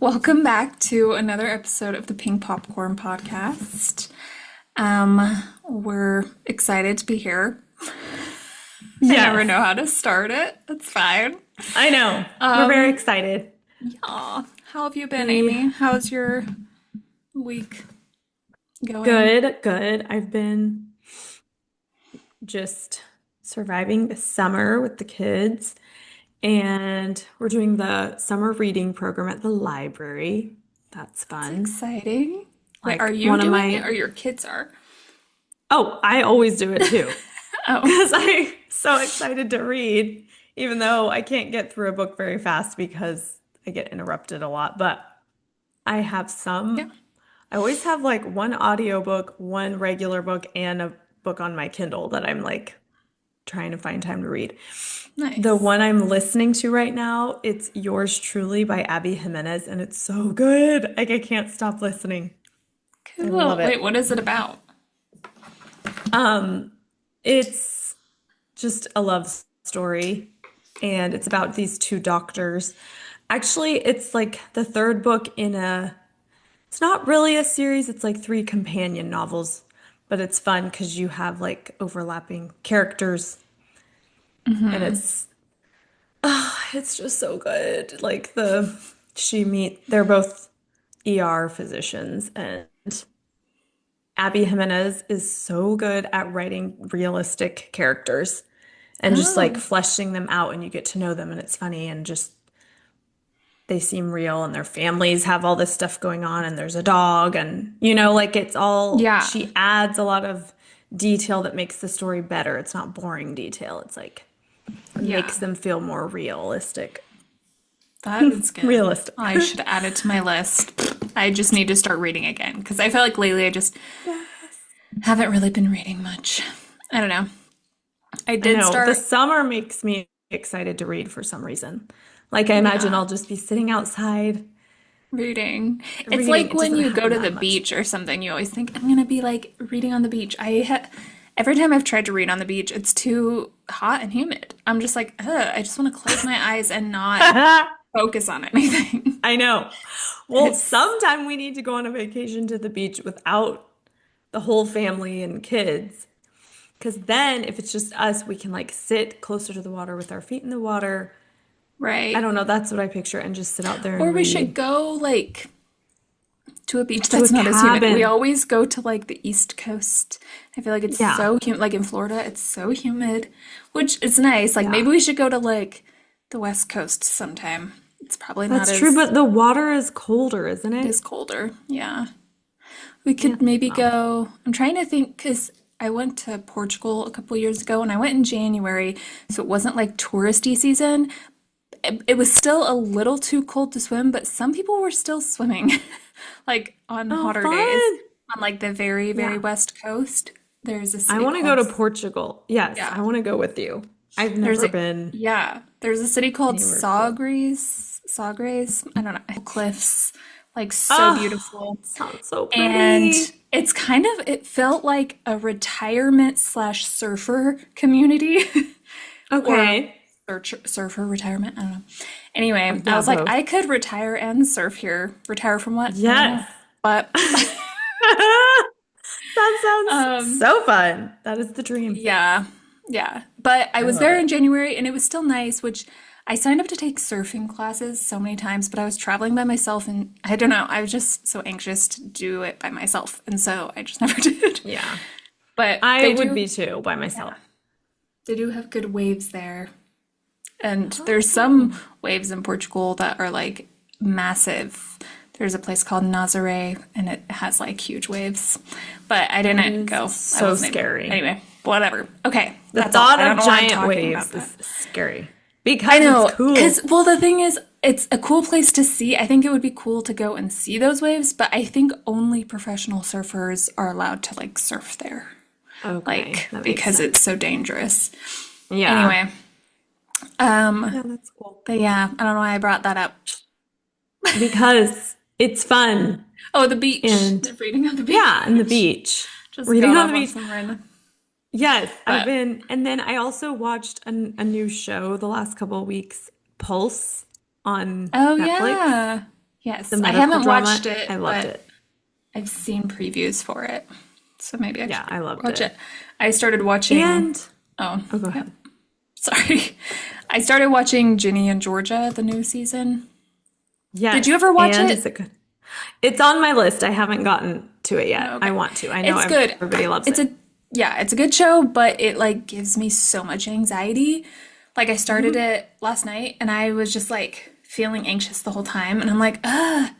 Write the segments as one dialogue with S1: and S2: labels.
S1: Welcome back to another episode of the Pink Popcorn Podcast. We're excited to be here. I never
S2: Yes,
S1: know how to start it. That's fine.
S2: I know. We're very
S1: Um,
S2: excited.
S1: How have you been,
S2: We
S1: Amy? How's your week going?
S2: good. I've been just surviving the summer with the kids, and we're doing the summer reading program at the library. That's
S1: That's
S2: fun.
S1: exciting. Wait, are
S2: Like
S1: you
S2: one of
S1: doing it
S2: my,
S1: or your kids are?
S2: oh, I always do it too
S1: Oh,
S2: because I'm so excited to read, even though I can't get through a book very fast because I get interrupted a lot. But I have
S1: yeah.
S2: some. I always have like one audiobook, one regular book, and a book on my Kindle that I'm like trying to find time to read. The
S1: Nice.
S2: one I'm listening to right now, it's Yours Truly by Abby Jimenez, and it's so good. Like I can't stop listening. I love
S1: Cool. Wait,
S2: it.
S1: what is it about?
S2: Um, it's just a love story, and it's about these two doctors. Actually, it's like the third book in a it's not really a series, it's like three companion novels, but it's fun because you have like overlapping characters and it's just so good. Like they're both ER physicians and Abby Jimenez is so good at writing realistic characters and just like
S1: Oh,
S2: fleshing them out and you get to know them and it's funny and just they seem real and their families have all this stuff going on and there's a dog and like it's all
S1: yeah.
S2: she adds a lot of detail that makes the story better. It's not boring detail. It's like it
S1: Yeah.
S2: makes them feel more realistic.
S1: That is good.
S2: Realistic.
S1: I should add it to my list. I just need to start reading again because I feel like lately I just haven't really been reading much. I don't know. I
S2: I
S1: did
S2: know. The
S1: start
S2: summer makes me excited to read for some reason. Like I imagine
S1: yeah,
S2: I'll just be sitting outside
S1: reading. It's
S2: reading.
S1: like
S2: It
S1: when
S2: doesn't
S1: you go
S2: happen
S1: to the
S2: that much.
S1: beach or something, you always think I'm gonna be like reading on the beach. Every time I've tried to read on the beach, it's too hot and humid. I'm just like, ugh, I just want to close my eyes and not focus on anything.
S2: I know. Well,
S1: It's
S2: sometime we need to go on a vacation to the beach without the whole family and kids. Because then, if it's just us, we can like sit closer to the water with our feet in the water. I
S1: right.
S2: don't know. That's what I picture and just sit out there
S1: Or
S2: and
S1: we should
S2: read
S1: go like to a beach
S2: to a
S1: that's not as humid. We
S2: cabin.
S1: always go to like the East Coast. I feel like it's
S2: Yeah.
S1: so humid. Like in Florida, it's so humid, which is nice. Like
S2: Yeah.
S1: maybe we should go to like the West Coast sometime. It's probably not
S2: That's true,
S1: as,
S2: but the water is colder, isn't
S1: it
S2: it?
S1: is colder. Yeah. We
S2: Yeah.
S1: could maybe
S2: Well,
S1: go. I'm trying to think because I went to Portugal a couple years ago and I went in January, so it wasn't like touristy season. It was still a little too cold to swim, but some people were still swimming like on
S2: oh,
S1: hotter days
S2: fun.
S1: on like the very, very
S2: Yeah.
S1: west coast. There's a
S2: I
S1: city
S2: want to go
S1: called,
S2: to Portugal. Yes,
S1: yeah,
S2: I want to go with you. I've
S1: there's
S2: never
S1: a,
S2: been
S1: yeah, there's a city called
S2: anywhere cool.
S1: Sagres, I don't know, cliffs, like so
S2: Oh,
S1: beautiful.
S2: sounds so
S1: And
S2: pretty.
S1: it's kind of, it felt like a retirement slash surfer community or
S2: Okay.
S1: surfer retirement. I don't know. Anyway, I
S2: Yeah,
S1: was like,
S2: both.
S1: I could retire and surf here. Retire from what? I don't
S2: Yes.
S1: know. But
S2: That sounds
S1: um,
S2: so fun. That is the dream.
S1: yeah, yeah. But I
S2: I
S1: was
S2: love
S1: there in
S2: it.
S1: January and it was still nice, which I signed up to take surfing classes so many times, but I was traveling by myself and I don't know, I was just so anxious to do it by myself. And so I just never did.
S2: Yeah.
S1: But
S2: I would be too by
S1: yeah,
S2: myself.
S1: they do have good waves there. And there's some
S2: Oh,
S1: waves in Portugal that are like massive. There's a place called Nazaré and it has like huge waves. But I
S2: that
S1: didn't
S2: is
S1: go. I
S2: so
S1: wasn't able.
S2: scary.
S1: Anyway, whatever. Okay,
S2: The
S1: that's all.
S2: thought
S1: I don't
S2: of
S1: know why I'm
S2: giant
S1: talking about
S2: waves
S1: that.
S2: is scary
S1: I
S2: because it's
S1: know, because,
S2: cool.
S1: well, the thing is, it's a cool place to see. I think it would be cool to go and see those waves, but I think only professional surfers are allowed to like surf there,
S2: Okay,
S1: like,
S2: that makes
S1: because it's
S2: sense.
S1: so dangerous.
S2: Yeah.
S1: Anyway, um,
S2: Yeah, that's cool.
S1: but yeah, I don't know why I brought that up.
S2: Because it's fun
S1: Oh, the beach.
S2: and
S1: The reading on the
S2: yeah, and the
S1: beach.
S2: beach.
S1: Just
S2: Reading
S1: got
S2: on the
S1: off on
S2: beach.
S1: some random.
S2: Yes, I've
S1: But
S2: been, and then I also watched a new show the last couple of weeks, Pulse on
S1: oh
S2: Netflix.
S1: yeah.
S2: the
S1: Yes, I
S2: medical
S1: haven't watched
S2: drama. I
S1: it,
S2: loved
S1: but
S2: it.
S1: I've seen previews for it. So maybe I
S2: Yeah,
S1: should
S2: I loved
S1: watch
S2: it.
S1: it. I started watching,
S2: And
S1: oh,
S2: oh, go
S1: yep,
S2: ahead.
S1: sorry. I started watching Ginny and Georgia, the new season. Did you
S2: Yes,
S1: ever watch
S2: and is
S1: it?
S2: it good? It's on my list. I haven't gotten to it yet. I
S1: Okay.
S2: want to. I know
S1: It's good.
S2: everybody loves
S1: It's
S2: it.
S1: a Yeah, it's a good show, but it like gives me so much anxiety. Like I started
S2: Mhm.
S1: it last night and I was just like feeling anxious the whole time and I'm like, ugh.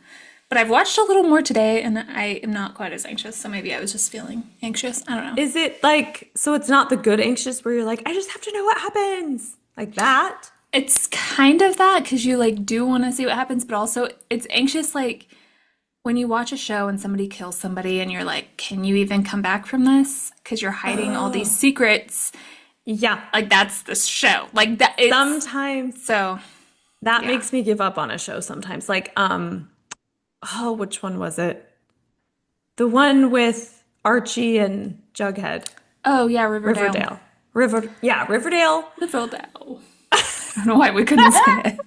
S1: But I've watched a little more today and I am not quite as anxious, so maybe I was just feeling anxious. I don't know.
S2: Is it like, so it's not the good anxious where you're like, I just have to know what happens? Like that?
S1: It's kind of that because you like do want to see what happens, but also it's anxious like when you watch a show and somebody kills somebody and you're like, can you even come back from this? Because you're hiding all these
S2: Oh,
S1: secrets.
S2: yeah.
S1: Like that's the show. Like that it's
S2: Sometimes
S1: so
S2: that
S1: yeah.
S2: makes me give up on a show sometimes. Like, oh, which one was it? The one with Archie and Jughead.
S1: Oh yeah, Riverdale.
S2: Riverdale. Yeah, Riverdale.
S1: Riverdale. I don't know why we couldn't say it.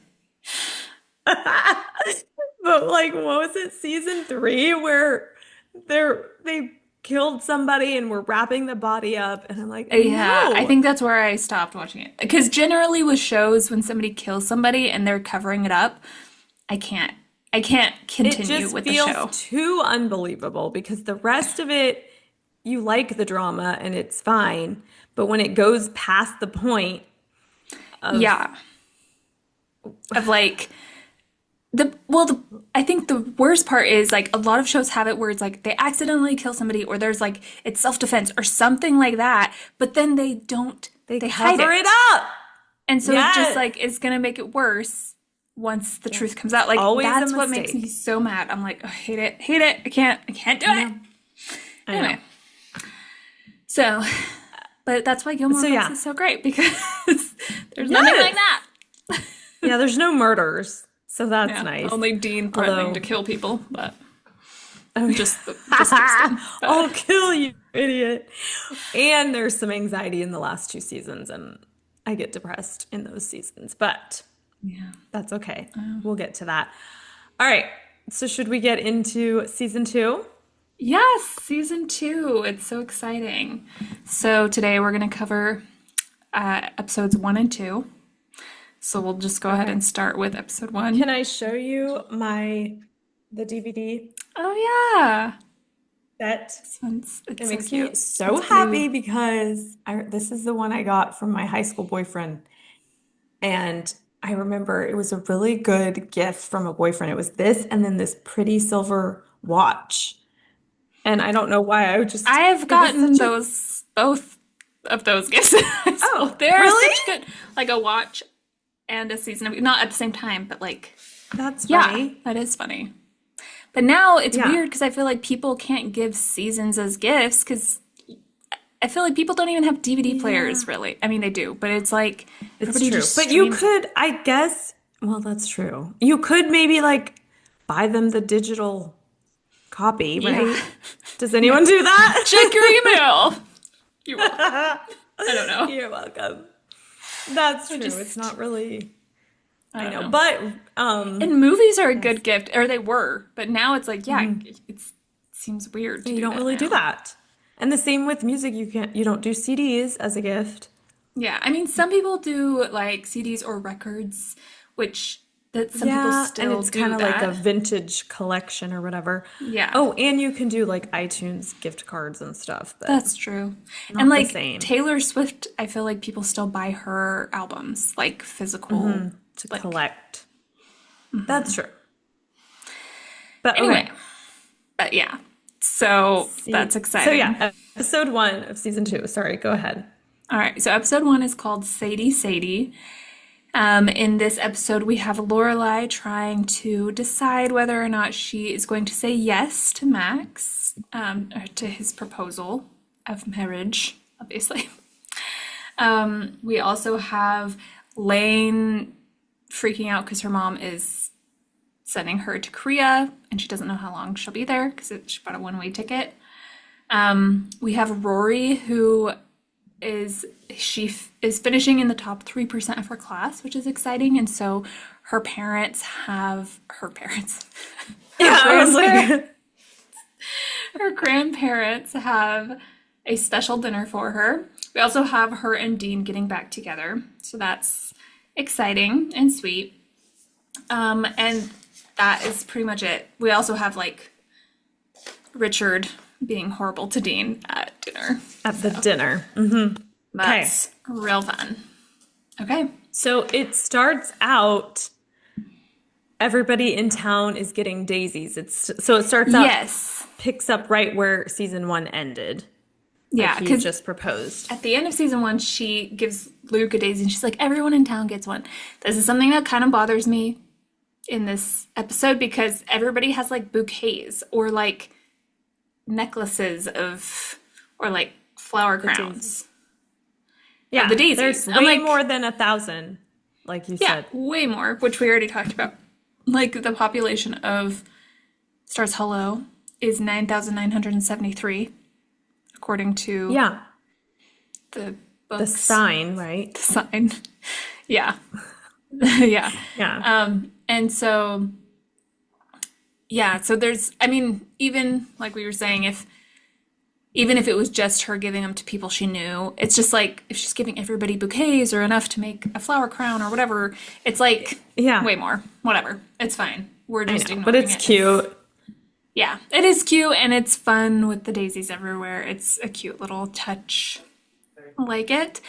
S2: But like, what was it, season three, where they killed somebody and were wrapping the body up, and I'm like,
S1: Yeah, I
S2: no,
S1: think that's where I stopped watching it. Because generally with shows, when somebody kills somebody and they're covering it up, I can't I can't
S2: it
S1: continue
S2: just
S1: with the
S2: feels
S1: show.
S2: too unbelievable because the rest of it, you like the drama and it's fine, but when it goes past the point of,
S1: Yeah. Of like I think the worst part is like a lot of shows have it where it's like they accidentally kill somebody or there's like it's self-defense or something like that, but then they don't
S2: they
S1: they hide
S2: cover it
S1: it.
S2: up.
S1: And so it just
S2: Yes,
S1: like is gonna make it worse once the truth
S2: yes,
S1: comes
S2: it's
S1: out. Like
S2: always a
S1: that's what makes me
S2: mistake.
S1: so mad. I'm like, "Ugh, hate it, hate it. I can't do
S2: I
S1: it.
S2: know, I know.
S1: Anyway, so but that's why Gilmore
S2: So
S1: Girls
S2: yeah,
S1: is so great because there's nothing like
S2: yes.
S1: that.
S2: Yeah, there's no murders, so that's
S1: Yeah,
S2: nice.
S1: only Dean threatening to
S2: Although,
S1: kill people, but
S2: oh
S1: just
S2: yeah,
S1: Tristan. But
S2: I'll kill you, idiot. And there's some anxiety in the last two seasons, and I get depressed in those seasons, but
S1: yeah.
S2: that's okay. We'll get to that. All right, so should we get into season two?
S1: Yes, season two. It's so exciting. So today we're going to cover episodes one and two. So we'll just go ahead
S2: Okay.
S1: and start with episode
S2: Can
S1: one.
S2: I show you the DVD
S1: Oh yeah,
S2: set?
S1: this one's
S2: It
S1: it's so
S2: makes me
S1: cute.
S2: so
S1: It's blue.
S2: happy because this is the one I got from my high school boyfriend. And I remember it was a really good gift from a boyfriend. It was this and then this pretty silver watch. And I don't know why
S1: I have
S2: it was
S1: gotten
S2: such a,
S1: those both of those gifts in high school.
S2: oh,
S1: They are
S2: really?
S1: such good, like a watch and a season of not at the same time, but like
S2: That's
S1: yeah,
S2: funny.
S1: that is funny. But now it's
S2: Yeah.
S1: weird because I feel like people can't give seasons as gifts because I feel like people don't even have DVD
S2: Yeah.
S1: players really. I mean, they do, but it's like
S2: It's
S1: everybody
S2: true.
S1: just
S2: But you
S1: streams.
S2: could, I guess, well, that's true. You could maybe like buy them the digital copy,
S1: Yeah.
S2: right? Does anyone do
S1: Check your
S2: that?
S1: email. You will. I don't know.
S2: You're welcome. That's
S1: I
S2: true. It's
S1: just,
S2: not really,
S1: I
S2: I
S1: don't
S2: know,
S1: know.
S2: but
S1: And movies are a
S2: yes.
S1: good gift, or they were, but now it's like, yeah,
S2: Mhm.
S1: it seems weird to
S2: You
S1: do
S2: don't
S1: that
S2: really do
S1: now.
S2: that. And the same with music. You don't do CDs as a gift.
S1: Yeah, I mean, some people do like CDs or records, which that some people
S2: Yeah, and
S1: still
S2: it's kind
S1: do
S2: of like a
S1: that.
S2: vintage collection or whatever.
S1: Yeah.
S2: Oh, and you can do like iTunes gift cards and stuff, but
S1: That's true. And
S2: not the
S1: like
S2: same.
S1: Taylor Swift, I feel like people still buy her albums, like physical,
S2: To
S1: like,
S2: collect. That's true. But
S1: anyway,
S2: okay.
S1: but yeah. So that's
S2: So
S1: exciting.
S2: yeah, episode one of season two. Sorry, go ahead.
S1: All right. So episode one is called Sadie Sadie. In this episode, we have Lorelai trying to decide whether or not she is going to say yes to Max, or to his proposal of marriage, obviously. We also have Lane freaking out because her mom is sending her to Korea and she doesn't know how long she'll be there because she bought a one-way ticket. We have Rory who is finishing in the top 3% of her class, which is exciting. And so her parents, her
S2: Yeah, I was
S1: grandparents,
S2: like,
S1: her grandparents have a special dinner for her. We also have her and Dean getting back together, so that's exciting and sweet. And that is pretty much it. We also have like Richard being horrible to Dean at dinner.
S2: at the dinner. Okay.
S1: That's real fun. Okay.
S2: So it starts out, everybody in town is getting daisies. So it starts out,
S1: Yes.
S2: picks up right where season one ended. Like
S1: Yeah,
S2: he
S1: because
S2: just proposed.
S1: at the end of season one, she gives Luke a daisy and she's like, everyone in town gets one. This is something that kind of bothers me in this episode because everybody has like bouquets or like necklaces of, or like flower crowns.
S2: Yeah,
S1: the daisies.
S2: there's
S1: I'm
S2: way
S1: like,
S2: more than 1,000, like you
S1: yeah,
S2: said.
S1: way more, which we already talked about. Like the population of Stars Hollow is 9,973, according to
S2: Yeah,
S1: the
S2: the
S1: books.
S2: sign, right?
S1: Sign. Yeah. Yeah.
S2: Yeah.
S1: And so, yeah, so there's, I mean, even like we were saying, even if it was just her giving them to people she knew, it's just like if she's giving everybody bouquets or enough to make a flower crown or whatever, it's like
S2: Yeah.
S1: way more. Whatever. It's fine. We're
S2: I
S1: just
S2: know,
S1: ignoring
S2: but it's
S1: it.
S2: cute.
S1: Yeah, it is cute and it's fun with the daisies everywhere. It's a cute little touch. I like it.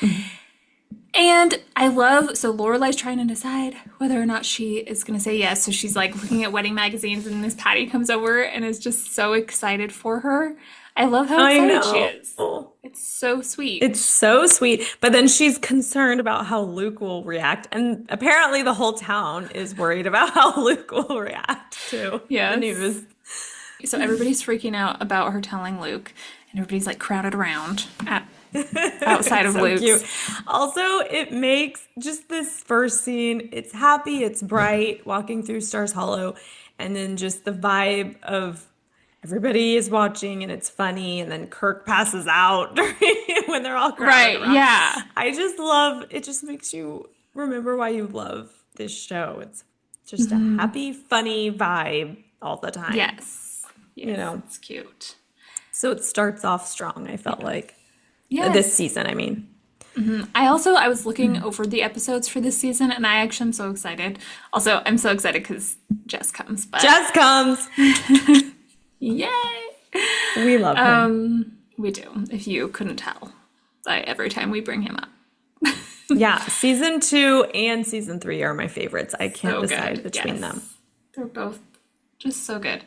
S1: And I love, so Lorelai's trying to decide whether or not she is going to say yes. So she's like looking at wedding magazines and Miss Patty comes over and is just so excited for her. I love how
S2: I
S1: excited she
S2: know.
S1: is. It's so sweet.
S2: It's so sweet. But then she's concerned about how Luke will react. And apparently the whole town is worried about how Luke will react to the
S1: Yes.
S2: news.
S1: So everybody's freaking out about her telling Luke and everybody's like crowded around outside of
S2: So
S1: Luke's.
S2: cute. Also, it makes just this first scene, it's happy, it's bright, walking through Stars Hollow, and then just the vibe of everybody is watching and it's funny, and then Kirk passes out when they're all crowded
S1: Right,
S2: around.
S1: yeah.
S2: I just love, it just makes you remember why you love this show. It's just a happy, funny vibe all the time.
S1: Yes. Yes,
S2: You know.
S1: it's cute.
S2: So it starts off strong, I felt like.
S1: Yes.
S2: This season, I mean.
S1: I was looking over the episodes for this season and I actually am so excited. Also, I'm so excited because Jess comes, but
S2: Jess comes.
S1: yay!
S2: We love him.
S1: We do, if you couldn't tell, every time we bring him up.
S2: Yeah, season 2 and season 3 are my favorites. I can't
S1: So
S2: decide
S1: good.
S2: between
S1: Yes.
S2: them.
S1: They're both just so good.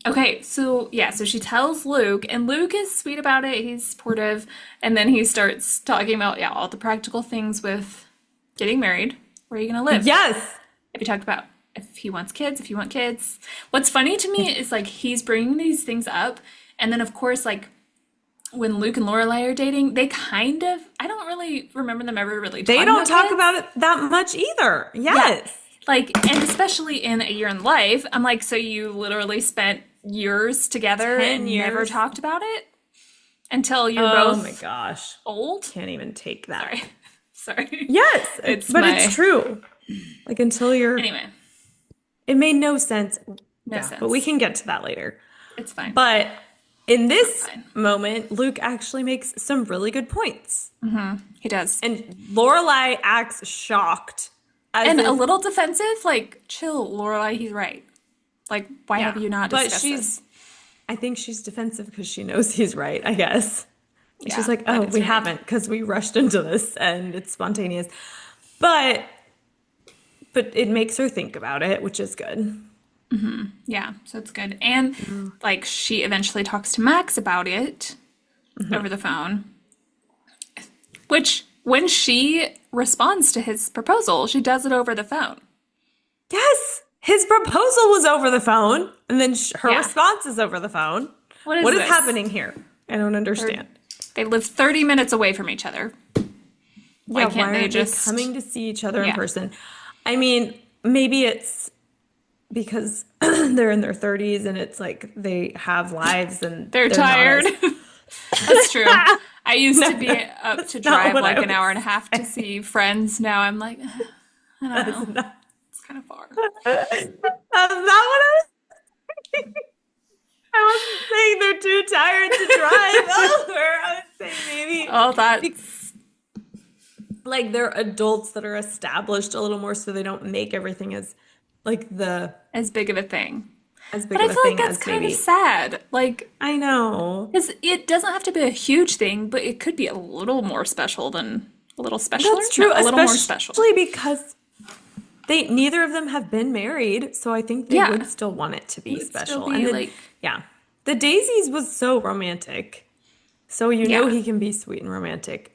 S1: Okay, so yeah, so she tells Luke, and Luke is sweet about it. He's supportive, and then he starts talking about all the practical things with getting married. Where are you gonna live?
S2: Yes.
S1: Have you talked about if he wants kids, if you want kids? What's funny to me is like he's bringing these things up, and then of course like when Luke and Lorelai are dating, they kind of I don't really remember them ever really
S2: They
S1: talking
S2: don't
S1: about
S2: talk
S1: kids.
S2: about it that much either. Yes.
S1: Like, and especially in A Year in Life, I'm like, so you literally spent years together
S2: 10
S1: and never
S2: years.
S1: talked about it until you're
S2: Oh
S1: both
S2: my gosh.
S1: old?
S2: Can't even take that.
S1: Sorry. Sorry.
S2: Yes.
S1: It's
S2: but
S1: my-
S2: it's true. Like until you're
S1: Anyway,
S2: it made no sense.
S1: no sense.
S2: But we can get to that later.
S1: It's fine.
S2: But in this
S1: Fine.
S2: moment, Luke actually makes some really good points.
S1: He does.
S2: And Lorelai acts shocked. As
S1: And
S2: if-
S1: a little defensive, like, chill, Lorelai, he's right. Like, why have you not
S2: but
S1: discussed
S2: she's
S1: this?
S2: I think she's defensive because she knows he's right, I guess. And she's
S1: Yeah,
S2: like,
S1: that
S2: oh,
S1: is
S2: we
S1: right.
S2: haven't because we rushed into this and it's spontaneous. But it makes her think about it, which is good.
S1: Yeah, so it's good. And, like, she eventually talks to Max about it over the phone. Which, when she responds to his proposal, she does it over the phone.
S2: Yes, his proposal was over the phone, and then her
S1: Yeah.
S2: response is over the phone.
S1: What is
S2: What is
S1: this?
S2: happening here? I don't understand.
S1: They live 30 minutes away from each other. Why
S2: Yeah,
S1: can't
S2: why
S1: they
S2: aren't
S1: just
S2: coming to see each other in
S1: Yeah.
S2: person? I mean, maybe it's because they're in their 30s and it's like they have lives and
S1: They're
S2: not
S1: tired.
S2: as-
S1: That's true. I used to be up to
S2: not
S1: drive
S2: what
S1: like
S2: I
S1: an hour and a half to see friends. Now I'm like, I don't know. It's kind of far.
S2: That's not what to drive over. I would say maybe
S1: Oh,
S2: be-
S1: that's
S2: like they're adults that are established a little more so they don't make everything as like the
S1: as big of a thing.
S2: as
S1: But
S2: big
S1: I
S2: of a
S1: feel like
S2: thing
S1: that's
S2: as
S1: kind of
S2: maybe.
S1: sad. Like,
S2: I know.
S1: because it doesn't have to be a huge thing, but it could be a little more special than a little specialer?
S2: That's
S1: No,
S2: true,
S1: a little more special.
S2: especially because they neither of them have been married, so I think they would
S1: Yeah.
S2: still want it to
S1: It
S2: be
S1: would still
S2: special. And
S1: be
S2: then
S1: like,
S2: yeah. The Daisies was so romantic. So you know
S1: yeah,
S2: he can be sweet and romantic.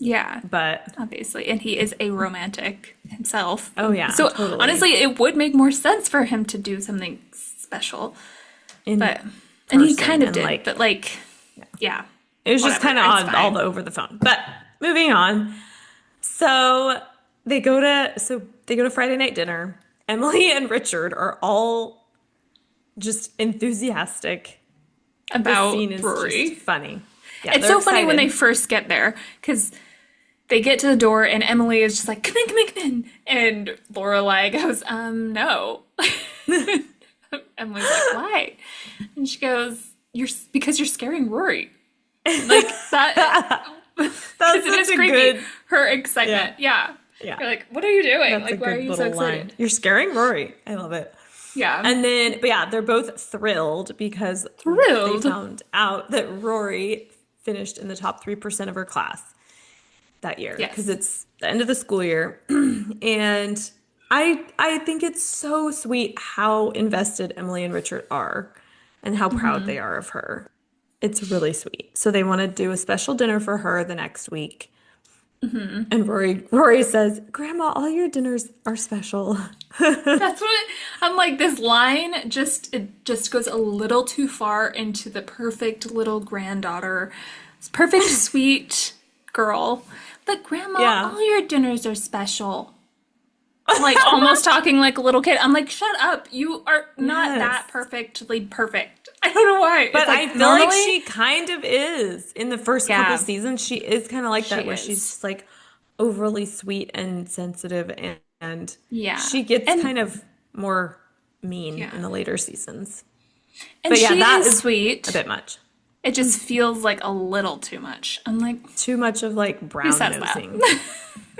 S1: yeah,
S2: But
S1: obviously. And he is a romantic himself.
S2: oh yeah,
S1: So
S2: totally.
S1: honestly, it would make more sense for him to do something special.
S2: In
S1: But, and he
S2: person
S1: kind of
S2: and
S1: did,
S2: like
S1: but like, yeah,
S2: it was just
S1: whatever.
S2: kind of
S1: It's
S2: odd all
S1: fine.
S2: the over the phone. But moving on. So they go to Friday night dinner. Emily and Richard are all just enthusiastic. This
S1: About
S2: scene is just
S1: Rory.
S2: funny. Yeah,
S1: It's
S2: they're
S1: so funny when they
S2: excited.
S1: first get there because they get to the door and Emily is just like, come in, come in, come in. And Lorelai goes, no. Emily's like, why? And she goes, because you're scaring Rory. Like that,
S2: That's
S1: because it
S2: such
S1: is
S2: a
S1: creepy.
S2: good,
S1: Her
S2: yeah,
S1: excitement. Yeah.
S2: yeah.
S1: You're like, what are you doing?
S2: That's a
S1: Like, why are
S2: good
S1: you so
S2: little line.
S1: excited?
S2: You're scaring Rory. I love it.
S1: Yeah.
S2: And then, but yeah, they're both thrilled because they
S1: Thrilled.
S2: found out that Rory finished in the top 3% of her class that year because
S1: Yes.
S2: it's the end of the school year. And I think it's so sweet how invested Emily and Richard are and how proud they are of her. It's really sweet. So they want to do a special dinner for her the next week. And Rory says, "Grandma, all your dinners are special."
S1: That's what I'm like. This line just goes a little too far into the perfect little granddaughter, perfect sweet girl. But grandma,
S2: Yeah.
S1: all your dinners are special. Like almost talking like a little kid. I'm like, shut up. You are not that
S2: Yes.
S1: perfectly perfect. I don't know why. It's
S2: But I
S1: like
S2: feel like
S1: normally,
S2: she kind of is. In the first couple
S1: yeah,
S2: seasons, she is kind of like
S1: she
S2: that, where she's
S1: is.
S2: just like overly sweet and sensitive, and
S1: Yeah.
S2: she gets
S1: And
S2: kind of more mean
S1: yeah.
S2: in the later seasons.
S1: And
S2: But yeah,
S1: she
S2: that
S1: is
S2: is a
S1: sweet.
S2: bit much.
S1: It just feels like a little too much. I'm like,
S2: Too much of like
S1: who
S2: brown
S1: says that?
S2: nosing.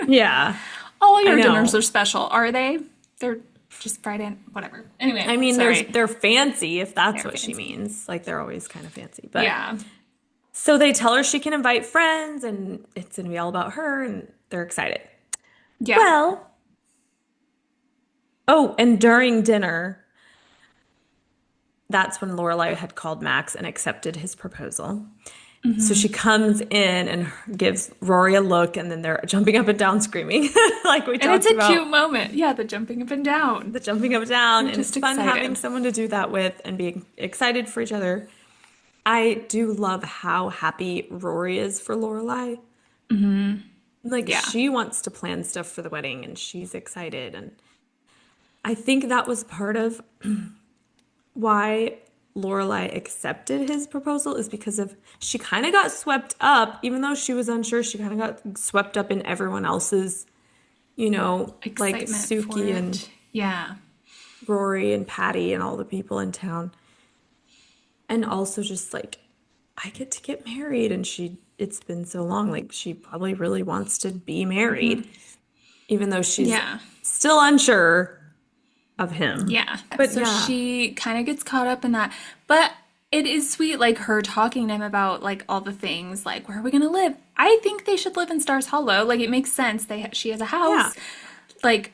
S2: Yeah,
S1: All
S2: I
S1: your dinners
S2: know.
S1: are special, are they? They're just Friday, whatever. Anyway,
S2: I mean,
S1: sorry.
S2: they're fancy if that's
S1: They're
S2: what she
S1: fancy.
S2: means. Like they're always kind of fancy. But
S1: Yeah.
S2: so they tell her she can invite friends and it's gonna be all about her and they're excited.
S1: Yeah.
S2: Well, oh, and during dinner, that's when Lorelai had called Max and accepted his proposal. So she comes in and gives Rory a look, and then they're jumping up and down screaming, like we
S1: And it's
S2: talked
S1: a cute
S2: about.
S1: moment. Yeah, the jumping up and down.
S2: The jumping up and down,
S1: They're
S2: and
S1: just
S2: it's fun having
S1: excited.
S2: someone to do that with and being excited for each other. I do love how happy Rory is for Lorelai. Like
S1: Yeah.
S2: she wants to plan stuff for the wedding and she's excited. And I think that was part of why Lorelai accepted his proposal is because of she kind of got swept up, even though she was unsure, she kind of got swept up in everyone else's, like
S1: Excitement for
S2: Suki and
S1: it. Yeah.
S2: Rory and Patty and all the people in town. And also just like I get to get married and it's been so long. Like she probably really wants to be married, even though she's
S1: Yeah.
S2: still unsure of him.
S1: Yeah.
S2: But
S1: So
S2: yeah,
S1: she kind of gets caught up in that. But it is sweet, like her talking to him about like all the things, like where are we gonna live? I think they should live in Stars Hollow. Like it makes sense. She has a
S2: yeah,
S1: house. Like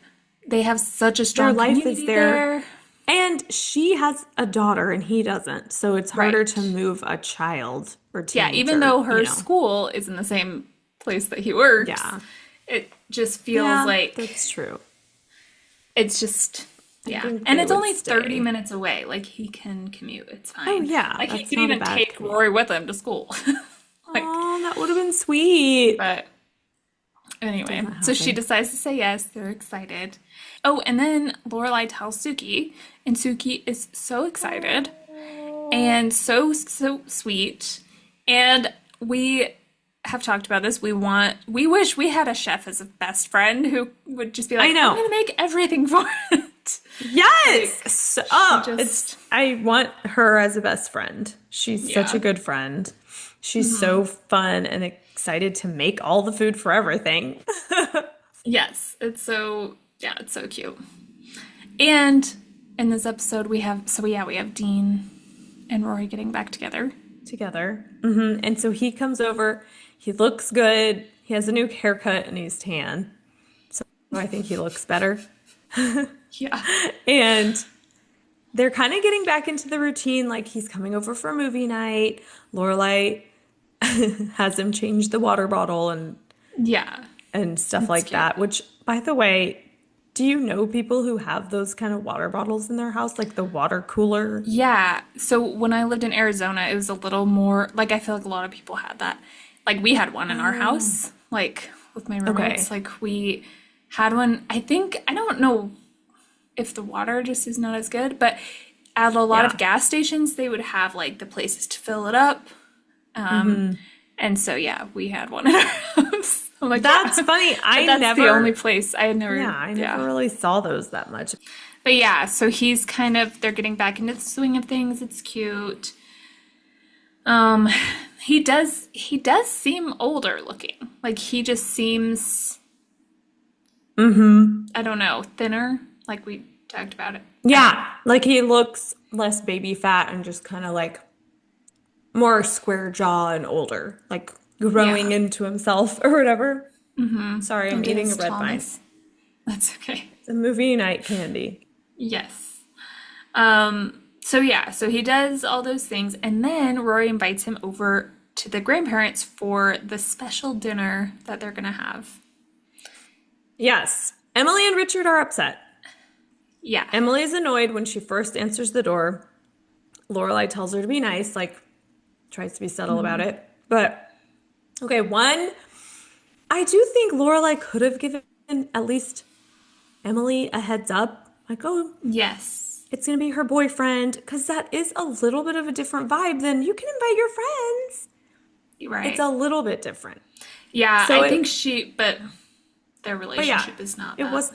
S1: they have such a
S2: their
S1: strong
S2: life is
S1: community
S2: there.
S1: there.
S2: And she has a daughter and he doesn't. So it's harder to
S1: Right.
S2: move a child or
S1: Yeah, even though
S2: teenager.
S1: her school is in the same place that he works,
S2: Yeah.
S1: it just feels
S2: Yeah,
S1: like
S2: that's true.
S1: it's just,
S2: I
S1: yeah.
S2: think
S1: And
S2: they
S1: it's
S2: would
S1: only 30
S2: stay.
S1: minutes away. Like he can commute. It's
S2: Oh,
S1: fine.
S2: yeah,
S1: Like he
S2: that's
S1: could
S2: not a
S1: even
S2: bad
S1: take
S2: commute.
S1: Rory with him to school. Like,
S2: Oh, that would have been sweet.
S1: but anyway,
S2: Doesn't
S1: so she
S2: happen.
S1: decides to say yes. They're excited. Oh, and then Lorelai tells Suki, and Suki is so excited and so sweet. And we have talked about this. We wish we had a chef as a best friend who would just be
S2: I
S1: like, I'm
S2: know.
S1: gonna make everything for it.
S2: Yes.
S1: Like
S2: So,
S1: she
S2: oh, it's
S1: just
S2: I want her as a best friend. She's such a
S1: yeah.
S2: good friend. She's so fun and excited to make all the food for everything.
S1: Yes, it's so yeah, it's so cute. And in this episode we have so yeah, we have Dean and Rory getting back together.
S2: Together. And so he comes over. He looks good. He has a new haircut and he's tan. So I think he looks better.
S1: Yeah.
S2: And they're kind of getting back into the routine. Like he's coming over for movie night. Lorelai has him change the water bottle
S1: Yeah.
S2: and stuff
S1: It's
S2: like
S1: cute.
S2: that. Which, by the way, do you know people who have those kind of water bottles in their house, like the water cooler?
S1: Yeah. So when I lived in Arizona, it was a little more like I feel like a lot of people had that. Like we had one in our
S2: Oh,
S1: house, like with my roommates.
S2: okay.
S1: Like we had one. I think I don't know if the water just is not as good, but at a lot of
S2: Yeah.
S1: gas stations, they would have like the places to fill it up.
S2: hmm
S1: And so yeah, we had one in our house. I'm like,
S2: That's
S1: yeah.
S2: funny.
S1: But
S2: I
S1: that's the only
S2: never,
S1: place I had
S2: yeah,
S1: never,
S2: I never
S1: yeah.
S2: really saw those that much.
S1: But yeah, so he's kind of they're getting back into the swing of things. It's cute. Um, he does seem older looking. Like he just seems,
S2: hmm
S1: I don't know, thinner, like we talked about it. I don't know.
S2: Yeah, like he looks less baby fat and just kind of like more square jaw and older, like growing
S1: Yeah.
S2: into himself or whatever. Sorry, I'm
S1: And
S2: eating a
S1: his
S2: red vine.
S1: tallness. That's okay.
S2: It's a movie night candy.
S1: Yes. So yeah, so he does all those things, and then Rory invites him over to the grandparents for the special dinner that they're gonna have.
S2: Yes, Emily and Richard are upset.
S1: Yeah.
S2: Emily is annoyed when she first answers the door. Lorelai tells her to be nice, like tries to be subtle about it. But okay, one, I do think Lorelai could have given at least Emily a heads up, like, oh,
S1: Yes.
S2: it's gonna be her boyfriend, because that is a little bit of a different vibe than you can invite your friends.
S1: You're
S2: It's
S1: right.
S2: a little bit different.
S1: Yeah,
S2: So
S1: I think
S2: it,
S1: but their
S2: but yeah,
S1: relationship is not
S2: it
S1: that.
S2: was,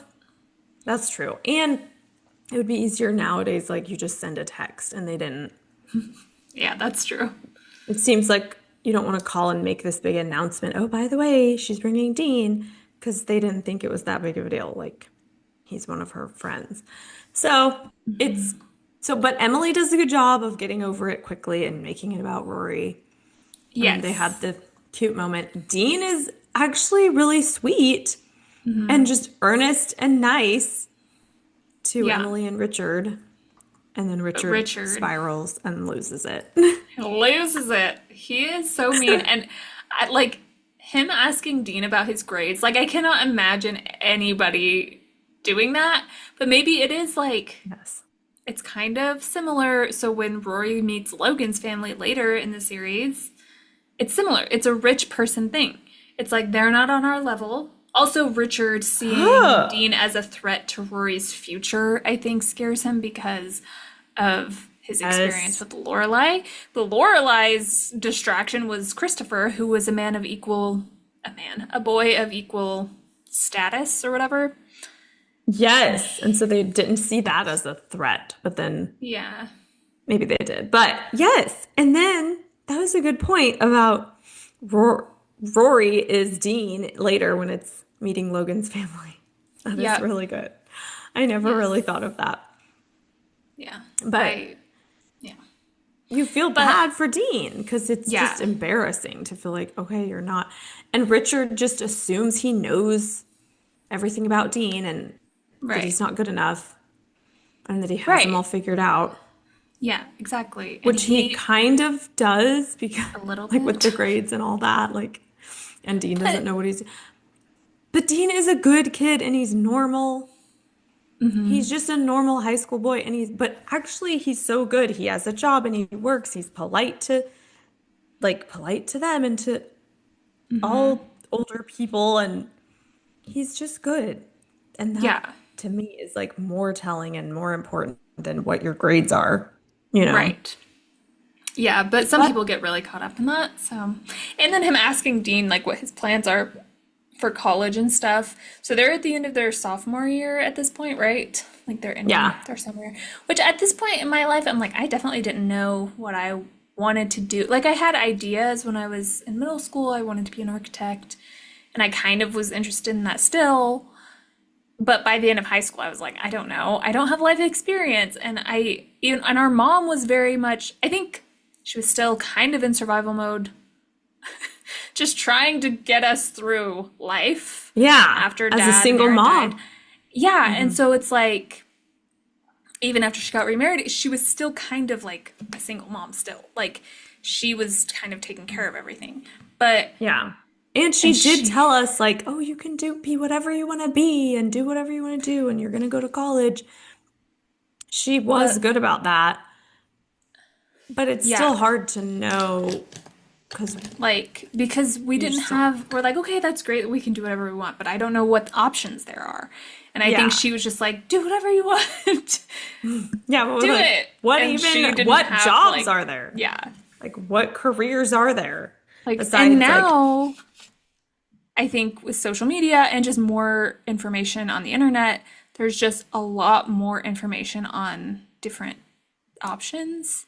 S2: that's true. And it would be easier nowadays, like you just send a text and they didn't.
S1: Yeah, that's true.
S2: It seems like you don't want to call and make this big announcement. Oh, by the way, she's bringing Dean, because they didn't think it was that big of a deal. Like he's one of her friends. So it's but Emily does a good job of getting over it quickly and making it about Rory. And they had
S1: Yes.
S2: the cute moment. Dean is actually really sweet and just earnest and nice to
S1: Yeah.
S2: Emily and Richard. And then
S1: But
S2: Richard
S1: Richard
S2: spirals and loses it.
S1: loses it. He is so mean. And like him asking Dean about his grades, like I cannot imagine anybody doing that. But maybe it is like
S2: Yes.
S1: it's kind of similar. So when Rory meets Logan's family later in the series, it's similar. It's a rich person thing. It's like they're not on our level. Also, Richard seeing
S2: Huh.
S1: Dean as a threat to Rory's future, I think, scares him because of his experience
S2: Yes.
S1: with Lorelai. But Lorelai's distraction was Christopher, who was a boy of equal status or whatever.
S2: Yes. And so they didn't see that as a threat, but then
S1: Yeah.
S2: maybe they did. But yes. And then that was a good point about Rory is Dean later when it's meeting Logan's family. That is
S1: Yep.
S2: really good. I never
S1: Yes.
S2: really thought of that.
S1: Yeah.
S2: But
S1: Yeah.
S2: you feel
S1: But
S2: bad for Dean because it's just
S1: yeah.
S2: embarrassing to feel like, okay, you're not. And Richard just assumes he knows everything about Dean and that
S1: Right.
S2: he's not good enough and that he has them all
S1: Right.
S2: figured out,
S1: Yeah, exactly. And
S2: which he
S1: he
S2: kind of does because,
S1: a little
S2: like, with the
S1: bit.
S2: grades and all that, like, and Dean doesn't
S1: But
S2: know what he's. But Dean is a good kid and he's normal. He's just a normal high school boy and but actually he's so good. He has a job and he works. He's polite to them and to all older people and he's just good. And that
S1: yeah,
S2: to me is like more telling and more important than what your grades are, you know.
S1: right. Yeah, but some
S2: But
S1: people get really caught up in that. So, and then him asking Dean like what his plans are for college and stuff. So they're at the end of their sophomore year at this point, right? Like they're ending
S2: Yeah.
S1: their summer year. Which at this point in my life, I'm like, I definitely didn't know what I wanted to do. Like I had ideas when I was in middle school. I wanted to be an architect, and I kind of was interested in that still. But by the end of high school, I was like, I don't know. I don't have life experience. And and our mom was very much, I think she was still kind of in survival mode, just trying to get us through life
S2: Yeah.
S1: after
S2: As a
S1: dad
S2: single
S1: married died.
S2: mom.
S1: Yeah, and
S2: Hmm.
S1: so it's like even after she got remarried, she was still kind of like a single mom still. Like she was kind of taking care of everything. But
S2: Yeah. And
S1: and
S2: she did
S1: she
S2: tell us like, oh, you can be whatever you want to be and do whatever you want to do and you're going to go to college. She was
S1: but
S2: good about that, but it's
S1: yeah,
S2: still hard to know because
S1: like because we
S2: you
S1: didn't
S2: just don't.
S1: have we're like, okay, that's great, we can do whatever we want, but I don't know what options there are. And I think
S2: Yeah.
S1: she was just like, do whatever you want.
S2: Yeah, but
S1: Do
S2: like
S1: it.
S2: what
S1: And she
S2: even
S1: didn't
S2: what
S1: have
S2: jobs
S1: like
S2: are there?
S1: yeah.
S2: Like what careers are there
S1: Like and
S2: besides like
S1: now I think with social media and just more information on the internet, there's just a lot more information on different options.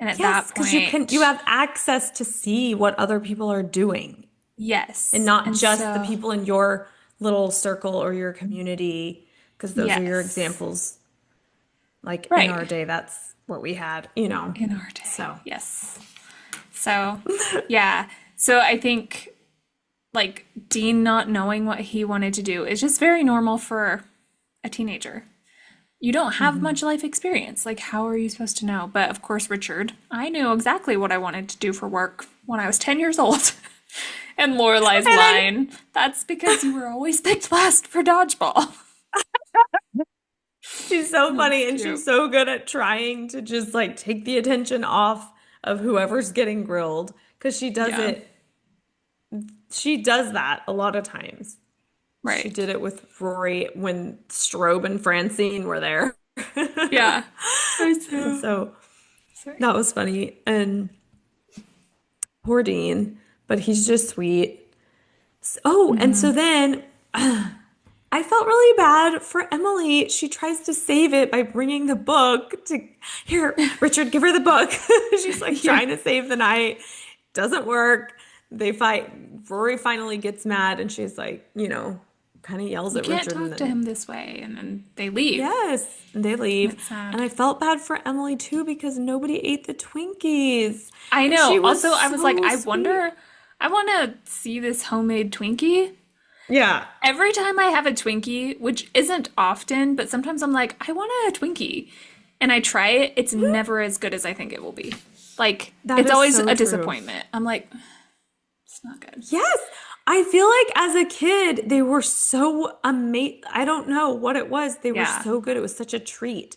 S1: And at that
S2: yes, because you
S1: point,
S2: have access to see what other people are doing and
S1: yes.
S2: not
S1: And
S2: just the
S1: so,
S2: people in your little circle or your community, because those are your
S1: yes.
S2: examples. Like in
S1: Right.
S2: our day, that's what we had.
S1: In our day.
S2: So,
S1: Yes. So, yeah. So I think like Dean not knowing what he wanted to do is just very normal for a teenager. You don't have
S2: mhm.
S1: much life experience. Like, how are you supposed to know? But of course, Richard, I knew exactly what I wanted to do for work when I was 10 years old. And Lorelai's
S2: And then
S1: line, that's because you were always picked last for dodgeball.
S2: she's so
S1: That's
S2: funny and
S1: cute.
S2: she's so good at trying to just like take the attention off of whoever's getting grilled because
S1: Yeah,
S2: she does that a lot of times. She
S1: right.
S2: did it with Rory when Strobe and Francine were there.
S1: Yeah. I so
S2: So
S1: sorry.
S2: that was funny. And poor Dean, but he's just sweet. Oh, and so then I felt really bad for Emily. She tries to save it by bringing the book to here, Richard, give her the book. She's like
S1: Yeah.
S2: trying to save the night. Doesn't work. They fight. Rory finally gets mad and she's like, kind of yells
S1: You
S2: at
S1: can't
S2: Richard and
S1: talk to
S2: then,
S1: him this way. And then they leave.
S2: yes, and they
S1: And
S2: leave.
S1: it's
S2: And
S1: sad.
S2: I felt bad for Emily too because nobody ate the Twinkies.
S1: I
S2: And
S1: know.
S2: she was
S1: Also, I was like,
S2: so
S1: I
S2: sweet.
S1: wonder, I want to see this homemade Twinkie.
S2: Yeah.
S1: Every time I have a Twinkie, which isn't often, but sometimes I'm like, I want a Twinkie. And I try it, it's never as good as I think it will be. Like,
S2: That
S1: it's
S2: is
S1: always
S2: so
S1: a
S2: true.
S1: disappointment. I'm like, it's not good.
S2: Yes. I feel like as a kid, they were so amazing. I don't know what it was. They were
S1: Yeah.
S2: so good. It was such a treat.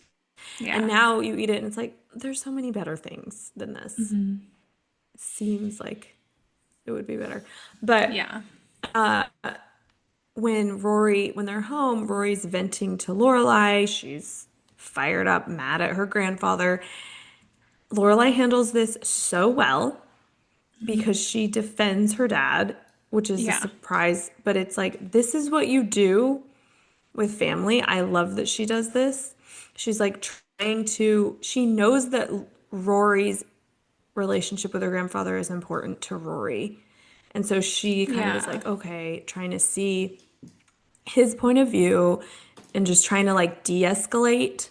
S2: And
S1: Yeah.
S2: now you eat it and it's like, there's so many better things than this. It seems like it would be better. But
S1: Yeah.
S2: when they're home, Rory's venting to Lorelai. She's fired up, mad at her grandfather. Lorelai handles this so well because she defends her dad, which is a
S1: Yeah.
S2: surprise, but it's like, this is what you do with family. I love that she does this. She's like she knows that Rory's relationship with her grandfather is important to Rory. And so she kind of is
S1: Yeah.
S2: like, okay, trying to see his point of view and just trying to like de-escalate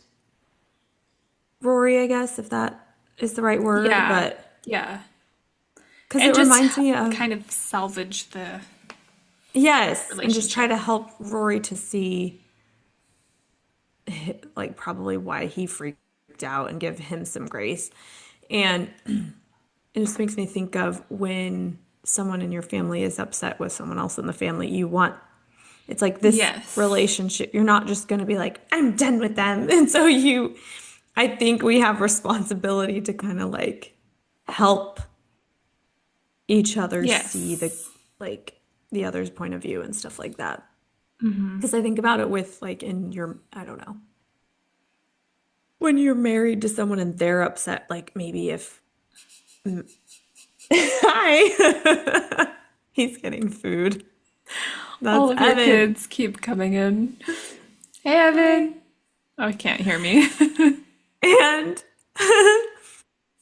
S2: Rory, I guess, if that is the right word.
S1: Yeah.
S2: But
S1: Yeah.
S2: because
S1: And
S2: it
S1: just
S2: reminds me of,
S1: kind of salvage the
S2: yes, and just try
S1: relationship.
S2: to help Rory to see like probably why he freaked out and give him some grace. And it just makes me think of when someone in your family is upset with someone else in the family, it's like this
S1: Yes.
S2: relationship, you're not just going to be like, I'm done with them. And so I think we have responsibility to kind of like help each other see
S1: Yes.
S2: like the other's point of view and stuff like that. Because I think about it with like I don't know, when you're married to someone and they're upset, like maybe if, hi, he's getting food.
S1: All
S2: That's
S1: of your
S2: Evan.
S1: kids keep coming in. Hey, Evan. Oh, he can't hear me.
S2: And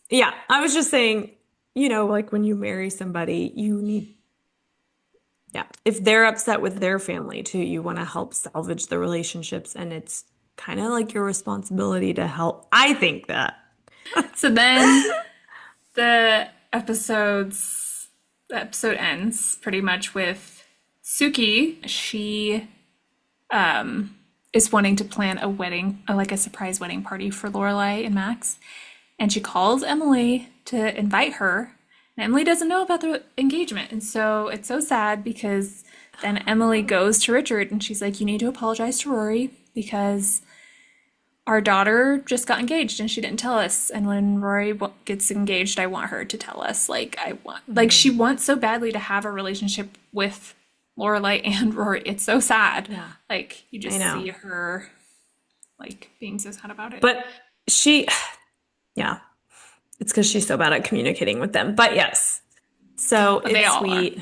S2: yeah, I was just saying, like when you marry somebody, you need, yeah, if they're upset with their family too, you want to help salvage the relationships. And it's kind of like your responsibility to help. I think that.
S1: So then the the episode ends pretty much with Suki. She is wanting to plan a wedding, like a surprise wedding party for Lorelai and Max. And she calls Emily to invite her. And Emily doesn't know about the engagement. And so it's so sad because then Emily goes to Richard and she's like, you need to apologize to Rory because our daughter just got engaged and she didn't tell us. And when Rory gets engaged, I want her to tell us. Like she
S2: Mhm.
S1: wants so badly to have a relationship with Lorelai and Rory. It's so sad.
S2: Yeah,
S1: Like you
S2: I
S1: just
S2: know.
S1: see her like being so sad about it.
S2: But she, yeah, it's because she's so bad at communicating with them. But yes, so
S1: But they
S2: it's
S1: all are.
S2: sweet.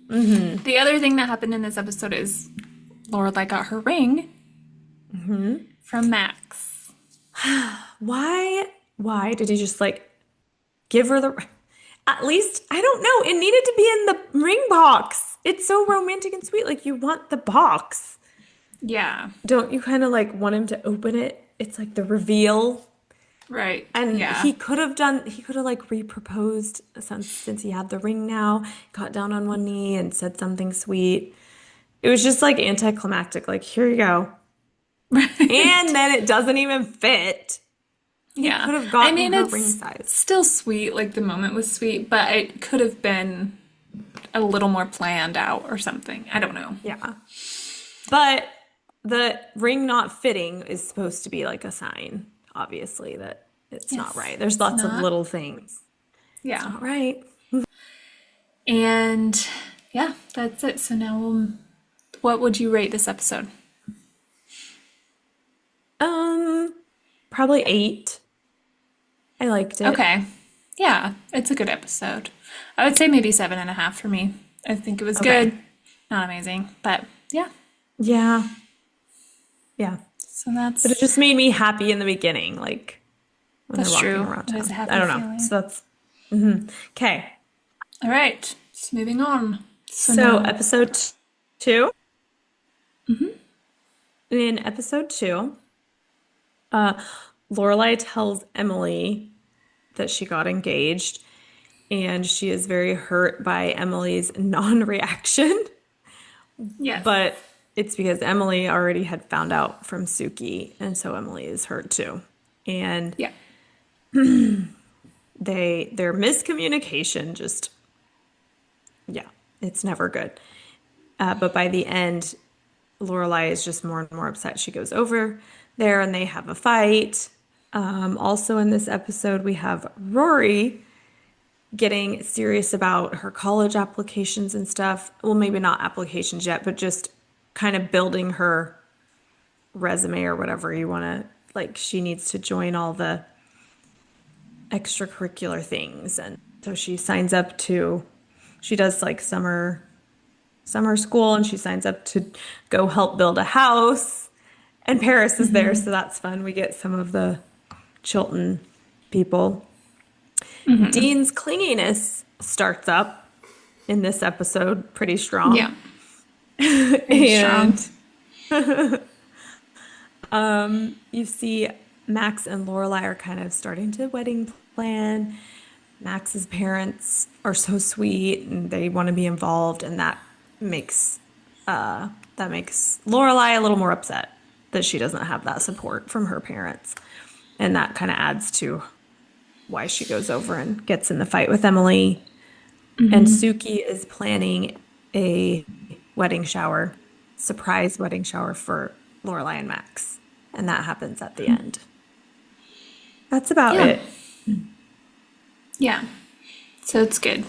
S2: Hmm.
S1: The other thing that happened in this episode is Lorelai got her ring
S2: Hmm.
S1: from Max.
S2: Why did he just like give her the, at least, I don't know, it needed to be in the ring box. It's so romantic and sweet. Like you want the box.
S1: Yeah.
S2: Don't you kind of like want him to open it? It's like the reveal.
S1: Right.
S2: And
S1: Yeah.
S2: he could have like reproposed since he had the ring now, got down on one knee and said something sweet. It was just like anticlimactic, like, here you go. And
S1: Right.
S2: then it doesn't even fit. He
S1: Yeah.
S2: could have
S1: I
S2: gotten
S1: mean,
S2: her ring
S1: it's
S2: size.
S1: still sweet. Like the moment was sweet, but it could have been a little more planned out or something. I don't know.
S2: Yeah. But the ring not fitting is supposed to be like a sign, obviously, that it's not
S1: Yes,
S2: right. There's
S1: it's
S2: lots of
S1: not.
S2: little things. It's
S1: Yeah.
S2: not right.
S1: And yeah, that's it. So now, what would you rate this episode?
S2: Um, Probably 8. I liked it.
S1: Okay. Yeah, it's a good episode. I would say maybe 7.5 for me. I think it was
S2: Okay.
S1: good. Not amazing, but yeah.
S2: Yeah. Yeah.
S1: So
S2: But it
S1: that's
S2: just made me happy in the beginning, like when they're
S1: that's
S2: walking
S1: true.
S2: around
S1: It is a
S2: town. I
S1: happy
S2: don't know.
S1: feeling.
S2: So that's okay.
S1: All right, just moving on. So
S2: So
S1: now,
S2: episode 2. In episode 2, uh, Lorelai tells Emily that she got engaged, and she is very hurt by Emily's non-reaction.
S1: yes.
S2: But it's because Emily already had found out from Suki, and so Emily is hurt too. And
S1: Yeah.
S2: their miscommunication just, yeah, it's never good. But by the end, Lorelai is just more and more upset. She goes over there and they have a fight. Also in this episode, we have Rory getting serious about her college applications and stuff. Well, maybe not applications yet, but just kind of building her resume or whatever you want to, like, she needs to join all the extracurricular things. And so she does like summer school and she signs up to go help build a house. And Paris is there, so that's fun. We get some of the Chilton people. Dean's clinginess starts up in this episode pretty strong.
S1: Yeah. Pretty strong.
S2: And you see Max and Lorelai are kind of starting to wedding plan. Max's parents are so sweet and they want to be involved, and makes that makes Lorelai a little more upset that she doesn't have that support from her parents. And that kind of adds to why she goes over and gets in the fight with Emily. And Suki is planning a wedding shower, surprise wedding shower for Lorelai and Max. And that happens at the end. That's about
S1: Yeah.
S2: it.
S1: Yeah. So it's good.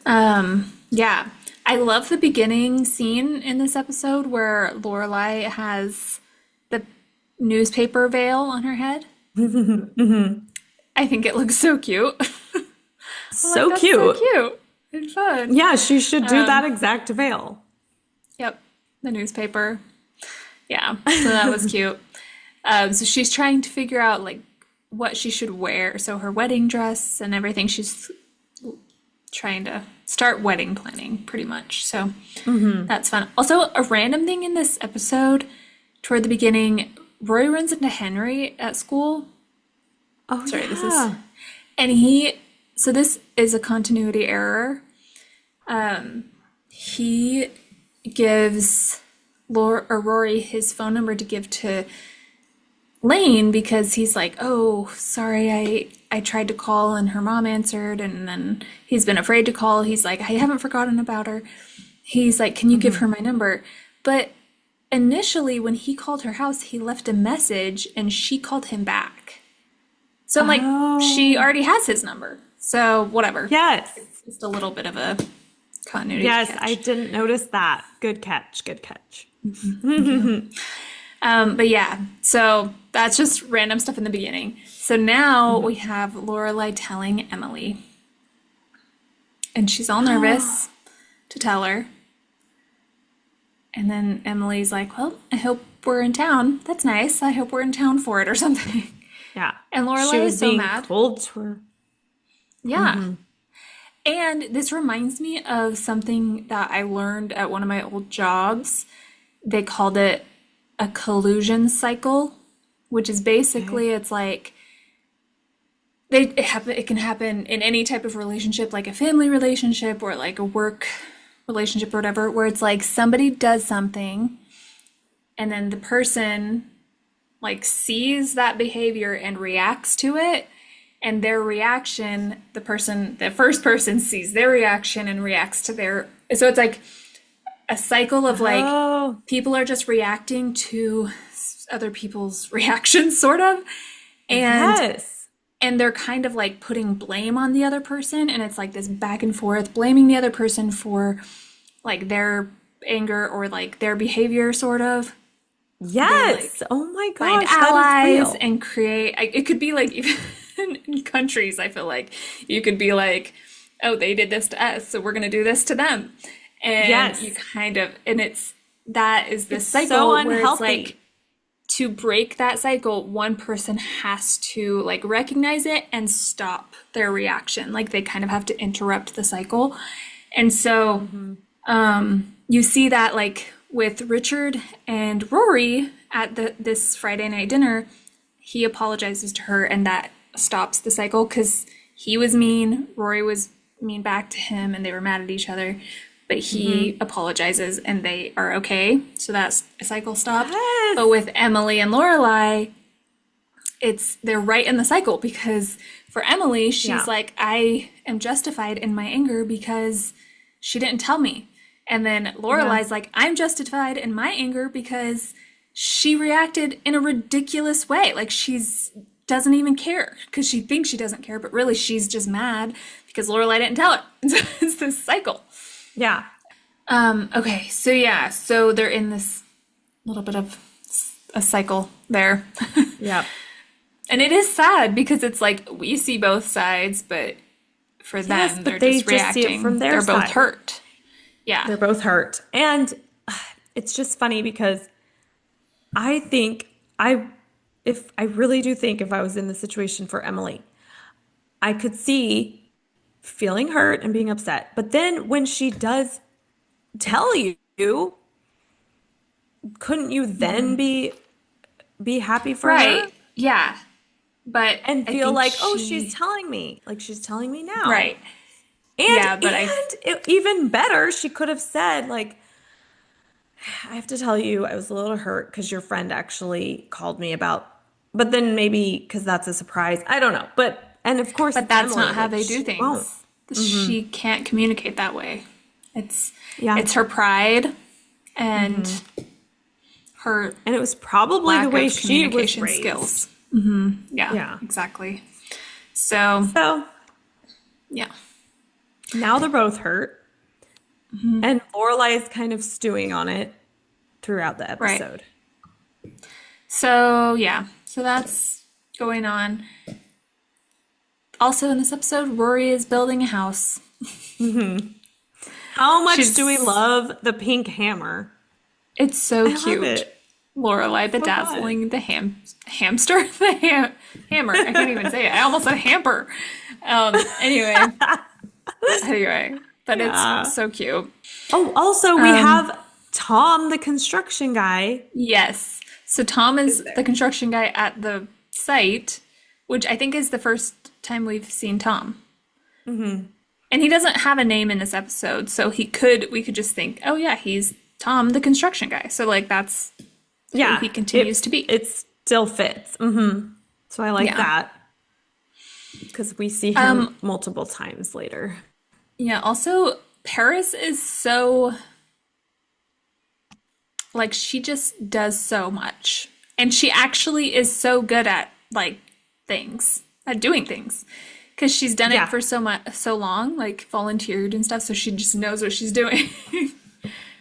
S1: Yeah. I love the beginning scene in this episode where Lorelai has the newspaper veil on her head. I think it looks so cute. I'm like,
S2: So
S1: that's so
S2: cute.
S1: cute and fun.
S2: Yeah, she should do that
S1: Um,
S2: exact veil.
S1: Yep. The newspaper. Yeah. So that was cute. So she's trying to figure out like what she should wear. So her wedding dress and everything. She's trying to start wedding planning pretty much. So that's fun. Also, a random thing in this episode toward the beginning, Roy runs into Henry at school.
S2: Oh,
S1: Sorry, this is,
S2: yeah.
S1: and so this is a continuity error. He gives Rory his phone number to give to Lane because he's like, oh, sorry, I tried to call and her mom answered, and then he's been afraid to call. He's like, I haven't forgotten about her. He's like, can you give her my number? But initially, when he called her house, he left a message and she called him back. So I'm like, she
S2: Oh,
S1: already has his number. So whatever.
S2: yes.
S1: Just a little bit of a continuity
S2: Yes, I
S1: catch.
S2: didn't notice that. Good catch. Good catch.
S1: But yeah, so that's just random stuff in the beginning. So now we have Lorelai telling Emily, and she's all nervous to tell her. And then Emily's like, well, I hope we're in town. That's nice. I hope we're in town for it or something.
S2: Yeah.
S1: And
S2: She
S1: Lorelai
S2: was
S1: is so
S2: being
S1: mad.
S2: told to her.
S1: Yeah. And this reminds me of something that I learned at one of my old jobs. They called it a collusion cycle, which is
S2: Okay.
S1: basically it's like it can happen in any type of relationship, like a family relationship or like a work relationship or whatever, where it's like somebody does something and then the person like sees that behavior and reacts to it, and their reaction, the first person sees their reaction and reacts to their, so it's like a cycle of like
S2: Oh,
S1: people are just reacting to other people's reactions sort of, and
S2: yes.
S1: they're kind of like putting blame on the other person, and it's like this back and forth blaming the other person for like their anger or like their behavior sort of. They
S2: Yes.
S1: like
S2: Oh my
S1: find
S2: gosh, that is
S1: allies
S2: real.
S1: and create, it could be like even in countries, I feel like you could be like, oh, they did this to us, so we're going to do this to them. And you
S2: Yes.
S1: kind of, and that is this
S2: It's so
S1: cycle where it's like,
S2: unhealthy.
S1: to break that cycle, one person has to like recognize it and stop their reaction. Like they kind of have to interrupt the cycle. And so
S2: Hmm.
S1: you see that like with Richard and Rory at this Friday night dinner, he apologizes to her and that stops the cycle because he was mean, Rory was mean back to him, and they were mad at each other. But he
S2: Hmm.
S1: apologizes and they are okay. So that's a cycle stopped. But
S2: Yes.
S1: with Emily and Lorelai, they're right in the cycle because for Emily, she's
S2: Yeah.
S1: like, I am justified in my anger because she didn't tell me. And then
S2: Yeah.
S1: Lorelai's like, I'm justified in my anger because she reacted in a ridiculous way. Like she's doesn't even care because she thinks she doesn't care, but really she's just mad because Lorelai didn't tell her. So it's this cycle.
S2: Yeah.
S1: Okay, so yeah, so they're in this little bit of a cycle there.
S2: Yep.
S1: And it is sad because it's like we see both sides, but for
S2: Yes,
S1: them, they're
S2: but they
S1: just
S2: just see it from
S1: reacting.
S2: their
S1: They're both
S2: side.
S1: hurt. Yeah.
S2: They're both hurt. And it's just funny because I think I if I really do think if I was in the situation for Emily, I could see feeling hurt and being upset. But then when she does tell you, couldn't you then be happy for her
S1: Right. Yeah. But
S2: and
S1: I
S2: feel
S1: think
S2: like, "Oh, she's telling me. Like she's telling me now."
S1: right.
S2: And
S1: Yeah, but
S2: even better, she could have said like, "I have to tell you, I was a little hurt because your friend actually called me about." But then maybe because that's a surprise. I don't know. But and of course
S1: but
S2: it's
S1: that's
S2: Emily.
S1: not how
S2: Like
S1: they do
S2: she won't.
S1: things. She can't communicate that way. It's
S2: Yeah.
S1: it's her pride and her
S2: And it was probably the
S1: lack
S2: way
S1: of
S2: she was
S1: communication
S2: raised.
S1: skills. Yeah,
S2: Yeah.
S1: exactly. So,
S2: So
S1: yeah.
S2: now they're both hurt. And Lorelai is kind of stewing on it throughout the
S1: Right.
S2: episode.
S1: So, yeah. So that's going on. Also in this episode, Rory is building a house.
S2: How much do we
S1: She's
S2: love the pink hammer?
S1: it's so
S2: I love
S1: cute.
S2: it.
S1: Lorelai the
S2: So fun.
S1: Dazzling, the hamster, the hammer. I can't even say it. I almost said hamper. Anyway, but it's
S2: Yeah.
S1: so cute.
S2: Oh, also we
S1: Um,
S2: have Tom, the construction guy,
S1: yes. So Tom
S2: is
S1: is the
S2: there.
S1: construction guy at the site, which I think is the first time we've seen Tom. And he doesn't have a name in this episode, so we could just think, oh yeah, he's Tom, the construction guy. So like that's who
S2: Yeah,
S1: he continues to be.
S2: it still fits. So I like
S1: Yeah.
S2: that because we see him
S1: Um,
S2: multiple times later.
S1: yeah, also Paris is so like she just does so much. And she actually is so good at like things, at doing things. Because she's done it
S2: Yeah,
S1: for so long, like volunteered and stuff, so she just knows what she's doing.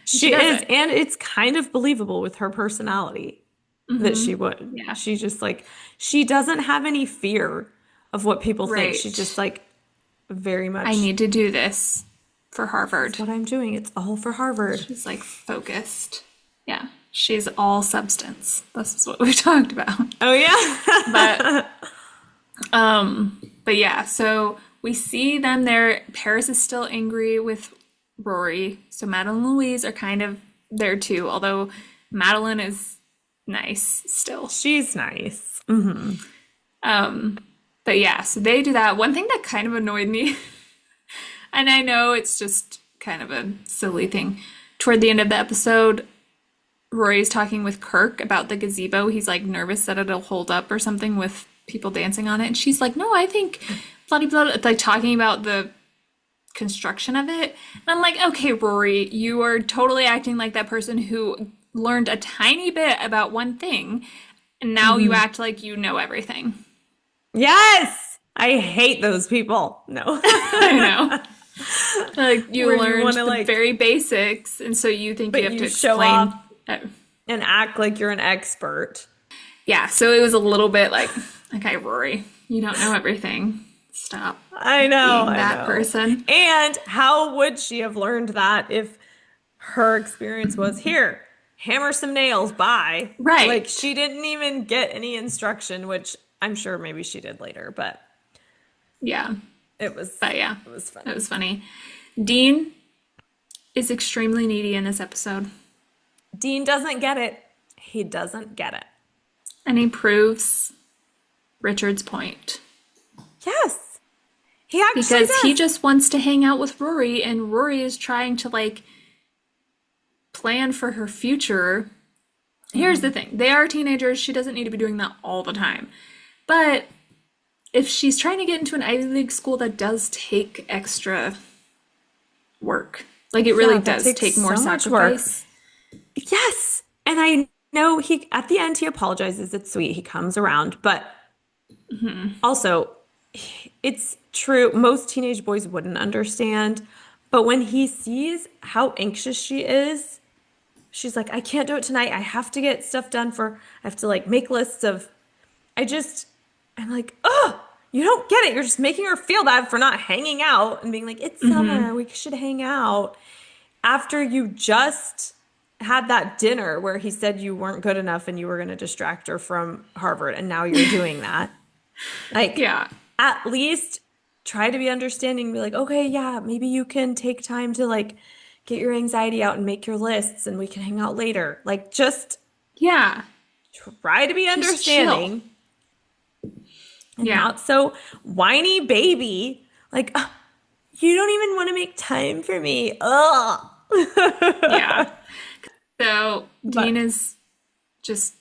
S1: And she
S2: she
S1: does
S2: is,
S1: it.
S2: and it's kind of believable with her personality that she would.
S1: Yeah.
S2: She just like she doesn't have any fear of what people think. She's just
S1: Right.
S2: like very
S1: I
S2: much,
S1: need to do this for
S2: this is
S1: Harvard.
S2: what I'm doing. It's all for Harvard.
S1: She's like focused. Yeah. She's all substance. This is what we talked about.
S2: Oh
S1: But
S2: yeah.
S1: but yeah, so we see them there. Paris is still angry with Rory. So Madeline and Louise are kind of there too, although Madeline is nice still.
S2: She's nice.
S1: But yeah, so they do that. One thing that kind of annoyed me, and I know it's just kind of a silly thing, toward the end of the episode, Rory's talking with Kirk about the gazebo. He's like nervous that it'll hold up or something with people dancing on it. And she's like, no, I think bloody blah, like talking about the construction of it. And I'm like, okay, Rory, you are totally acting like that person who learned a tiny bit about one thing, and now you act like you know everything.
S2: Yes. I hate those people. No.
S1: I know. Like you
S2: Where you
S1: learned
S2: want to
S1: the
S2: like,
S1: very basics, and so you think you
S2: but
S1: have to
S2: you show
S1: explain.
S2: off
S1: uh,
S2: and act like you're an expert.
S1: Yeah, so it was a little bit like, okay, Rory, you don't know everything. Stop
S2: I know,
S1: being
S2: I
S1: that
S2: know.
S1: person.
S2: And how would she have learned that if her experience was here, hammer some nails, bye? Like
S1: Right.
S2: she didn't even get any instruction, which I'm sure maybe she did later, but
S1: Yeah.
S2: it was
S1: But yeah,
S2: it was
S1: it
S2: funny.
S1: was funny. Dean is extremely needy in this episode,
S2: Dean doesn't get it. He doesn't get it.
S1: and he proves Richard's point
S2: Yes, he actually
S1: because he
S2: does.
S1: just wants to hang out with Rory, and Rory is trying to like plan for her future. Here's the thing, they are teenagers. She doesn't need to be doing that all the time. But if she's trying to get into an Ivy League school, that does take extra work. Like it really
S2: Yeah, that
S1: does
S2: takes
S1: take more
S2: so much work.
S1: sacrifice.
S2: Yes. And I know he, at the end, he apologizes. It's sweet. He comes around. But also, it's true. Most teenage boys wouldn't understand. But when he sees how anxious she is, she's like, I can't do it tonight. I have to get stuff done I have to like make lists of, I just, I'm like, oh, you don't get it. You're just making her feel bad for not hanging out and being like, it's summer. We should hang out. After you just had that dinner where he said you weren't good enough and you were going to distract her from Harvard, and now you're doing that. Like,
S1: Yeah.
S2: at least try to be understanding, be like, okay, yeah, maybe you can take time to like get your anxiety out and make your lists and we can hang out later. Like, just
S1: Yeah.
S2: try to be
S1: Just chill.
S2: understanding and
S1: Yeah.
S2: not so whiny baby. Like, "Ugh, you don't even want to make time for me. Ugh.
S1: Yeah. So Dean
S2: But
S1: is just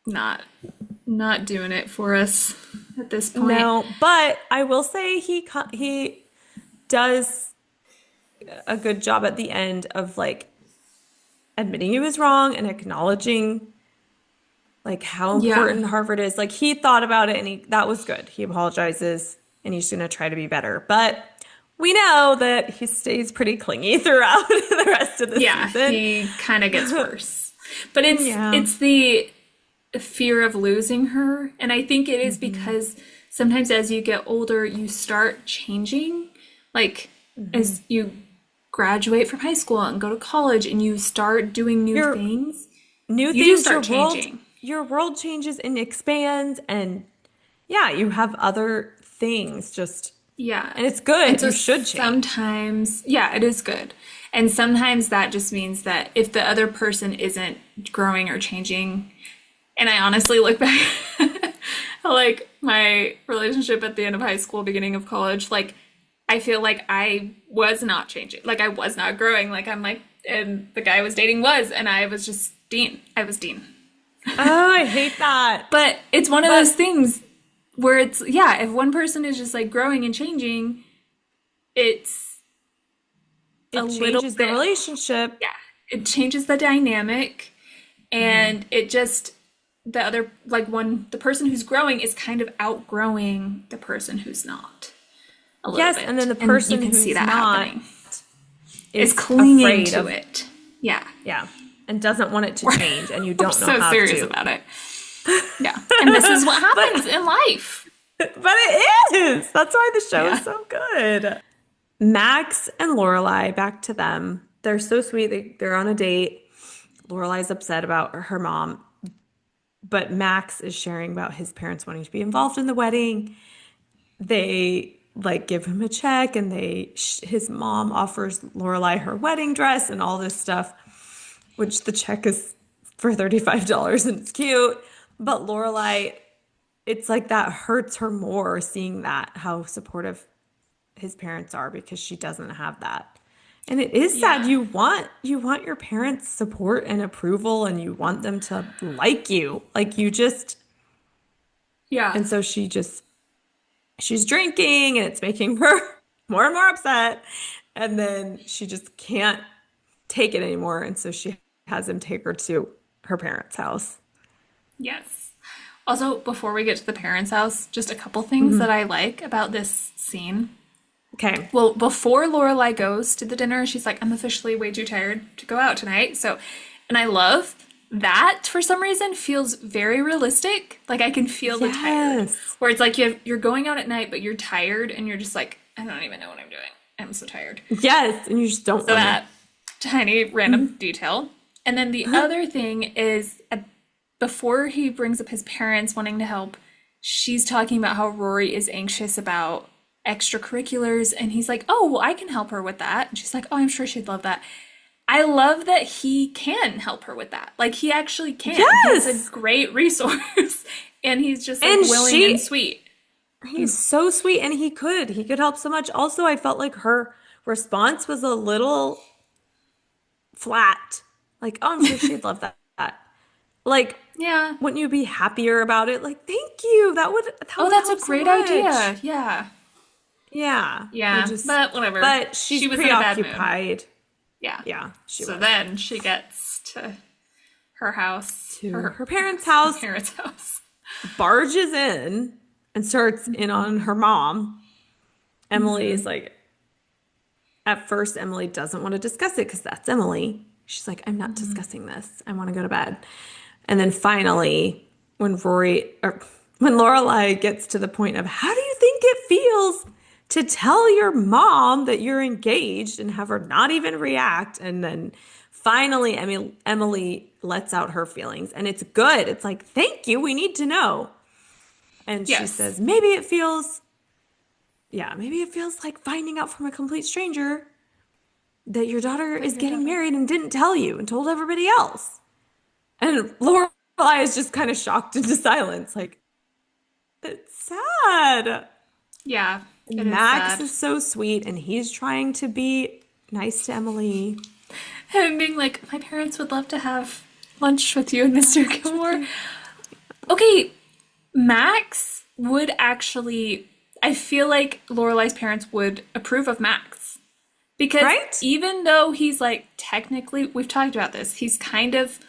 S1: not not doing it for us at this point.
S2: no, but I will say he does a good job at the end of like admitting he was wrong and acknowledging like how
S1: Yeah.
S2: important Harvard is. Like he thought about it and that was good. He apologizes and he's gonna try to be better. But we know that he stays pretty clingy throughout the rest of the
S1: Yeah,
S2: season.
S1: he kind of gets worse. But
S2: Yeah.
S1: it's the fear of losing her, and I think it is because sometimes as you get older, you start changing. Like as you graduate from high school and go to college and you start doing new
S2: Your
S1: things,
S2: new
S1: you do
S2: things,
S1: start changing.
S2: your world changes and expands, and yeah, you have other things just,
S1: Yeah.
S2: and it's
S1: And
S2: good.
S1: so
S2: You should change.
S1: sometimes, yeah, it is good. And sometimes that just means that if the other person isn't growing or changing, and I honestly look back at like my relationship at the end of high school, beginning of college, like I feel like I was not changing. Like I was not growing. Like I'm like, and the guy I was dating was, and I was just Dean. I was Dean.
S2: Oh, I hate that.
S1: But it's one of
S2: But
S1: those things where it's, yeah, if one person is just like growing and changing, it's a
S2: it
S1: little
S2: changes the
S1: bit,
S2: relationship.
S1: yeah, it changes the dynamic and it just, the other, like one, the person who's growing is kind of outgrowing the person who's not a little
S2: Yes, and then
S1: bit.
S2: the
S1: And you
S2: person
S1: can see
S2: who's
S1: that
S2: not
S1: happening. Is
S2: is
S1: clinging
S2: afraid
S1: to
S2: of,
S1: it. Yeah.
S2: yeah, and doesn't want it to
S1: We're,
S2: change, and you
S1: we're
S2: don't know
S1: so
S2: how
S1: serious
S2: to.
S1: about it. Yeah. And this is what happens
S2: But
S1: in life.
S2: but it is. That's why the show is
S1: Yeah.
S2: so good. Max and Lorelai, back to them. They're so sweet. They're on a date. Lorelai's upset about her mom, but Max is sharing about his parents wanting to be involved in the wedding. They like give him a check, and his mom offers Lorelai her wedding dress and all this stuff, which the check is for $35 and it's cute. But Lorelai, it's like that hurts her more seeing that how supportive his parents are because she doesn't have that. And it is sad.
S1: Yeah.
S2: You want your parents' support and approval, and you want them to like you. Like you just,
S1: Yeah.
S2: and so she's drinking, and it's making her more and more upset. And then she just can't take it anymore. And so she has him take her to her parents' house.
S1: Yes. Also, before we get to the parents' house, just a couple things that I like about this scene.
S2: Okay.
S1: Well, before Lorelai goes to the dinner, she's like, I'm officially way too tired to go out tonight. So, and I love that for some reason feels very realistic. Like I can feel the tired.
S2: Yes.
S1: Where it's like you're going out at night, but you're tired and you're just like, I don't even know what I'm doing. I'm so tired.
S2: Yes. And you just don't
S1: So
S2: want to.
S1: that tiny random detail. And then the other thing is before he brings up his parents wanting to help, she's talking about how Rory is anxious about extracurriculars and he's like, "Oh, well, I can help her with that." And she's like, "Oh, I'm sure she'd love that." I love that he can help her with that. Like he actually can. He's a
S2: Yes.
S1: great resource and he's just like
S2: And
S1: willing and sweet.
S2: he's so sweet, and he could help so much. Also, I felt like her response was a little flat. Like, oh, I'm sure she'd love that. Like,
S1: Yeah.
S2: wouldn't you be happier about it? Like, thank you. That
S1: Oh,
S2: would
S1: that's a
S2: help so
S1: great
S2: much.
S1: idea. Yeah.
S2: Yeah.
S1: Yeah. But whatever.
S2: But she's
S1: She was in a bad mood.
S2: preoccupied.
S1: Yeah.
S2: Yeah, she
S1: So
S2: was.
S1: then she gets to her house,
S2: To
S1: or
S2: her parents'
S1: her
S2: house,
S1: parents' house.
S2: barges in and starts in on her mom. Emily's like, at first, Emily doesn't want to discuss it because that's Emily. She's like, I'm not discussing this. I want to go to bed. And then finally, when Lorelai gets to the point of, how do you think it feels to tell your mom that you're engaged and have her not even react? And then finally, Emily lets out her feelings, and it's good. It's like, thank you. We need to know. And she
S1: Yes.
S2: says, maybe it feels like finding out from a complete stranger that your daughter
S1: But
S2: is
S1: your
S2: getting
S1: daughter.
S2: married and didn't tell you and told everybody else. And Lorelai is just kind of shocked into silence, like, it's sad.
S1: Yeah, it
S2: And
S1: is
S2: Max
S1: sad.
S2: is so sweet, and he's trying to be nice to Emily.
S1: And being like, my parents would love to have lunch with you and Mr. Gilmore. Okay, Max would actually, I feel like Lorelai's parents would approve of Max. Because
S2: Right?
S1: even though he's like technically, we've talked about this, he's kind of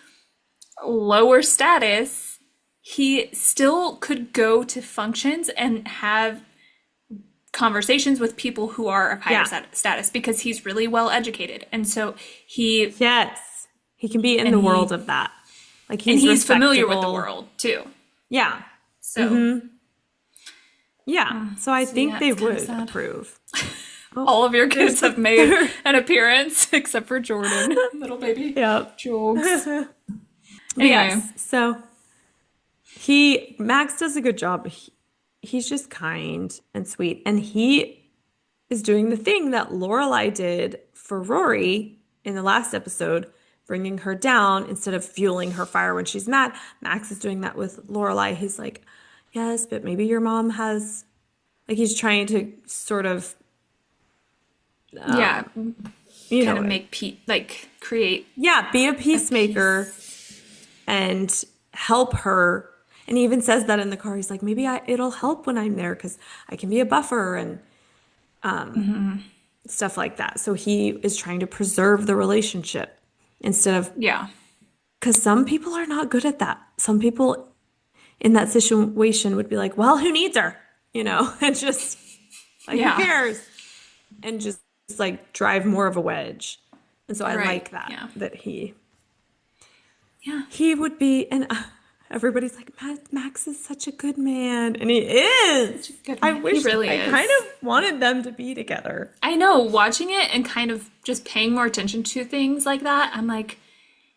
S1: lower status, he still could go to functions and have conversations with people who are of higher
S2: Yeah.
S1: status because he's really well educated. And so he
S2: Yes. He can be in
S1: and
S2: the
S1: he
S2: world of that. Like
S1: and
S2: he's
S1: he's familiar with the
S2: respectable.
S1: world too.
S2: Yeah.
S1: So
S2: Yeah. So I
S1: so
S2: think
S1: yeah,
S2: they
S1: it's kind of
S2: would
S1: sad.
S2: approve. Oh,
S1: All of your
S2: there's
S1: kids
S2: the
S1: have made
S2: third.
S1: an appearance except for Jordan, little baby.
S2: Yep.
S1: Jokes.
S2: But
S1: Anyway,
S2: yes, so Max does a good job. He's just kind and sweet, and he is doing the thing that Lorelai did for Rory in the last episode, bringing her down instead of fueling her fire when she's mad. Max is doing that with Lorelai. He's like, yes, but maybe your mom has, like, he's trying to sort of,
S1: yeah,
S2: you
S1: kind
S2: know,
S1: of make like create
S2: yeah, be a
S1: a
S2: peacemaker
S1: peace.
S2: and help her. And he even says that in the car. He's like, maybe it'll help when I'm there because I can be a buffer and stuff like that. So he is trying to preserve the relationship instead of,
S1: Yeah,
S2: because some people are not good at that. Some people in that situation would be like, well, who needs her? And just like, who
S1: yeah,
S2: cares? And just like drive more of a wedge. And so I
S1: right.
S2: like that,
S1: Yeah,
S2: that
S1: yeah.
S2: he would be, and everybody's like, Max is such a good man. And he
S1: Such a
S2: is.
S1: good
S2: I
S1: man. He
S2: wish,
S1: really
S2: I kind
S1: is.
S2: of wanted them to be together.
S1: I know, watching it and kind of just paying more attention to things like that, I'm like,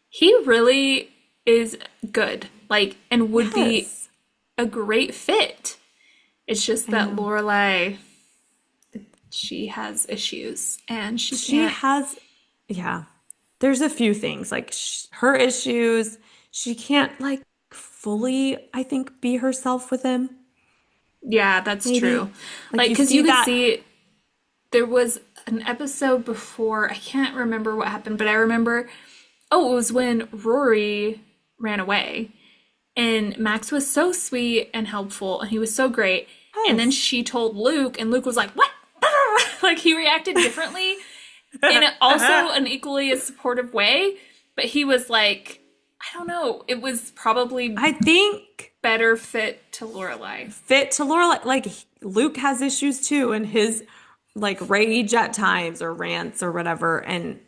S1: he really is good. Like, and would be
S2: Yes,
S1: a great fit. It's just
S2: I
S1: that
S2: know.
S1: Lorelai, she has issues and she
S2: She
S1: can't.
S2: has, yeah, there's a few things like her issues. She can't like fully, I think, be herself with him,
S1: Yeah, that's true.
S2: maybe. Like
S1: Like,
S2: you
S1: because
S2: see
S1: you could
S2: that.
S1: see there was an episode before, I can't remember what happened, but I remember, oh, it was when Rory ran away. And Max was so sweet and helpful, and he was so great. And then
S2: Yes.
S1: she told Luke, and Luke was like, "What?" Like he reacted differently in also an equally as supportive way. But he was like, I don't know. It was probably
S2: I think
S1: better fit to Lorelai.
S2: fit to Laura, like Luke has issues too, and his like rage at times or rants or whatever. And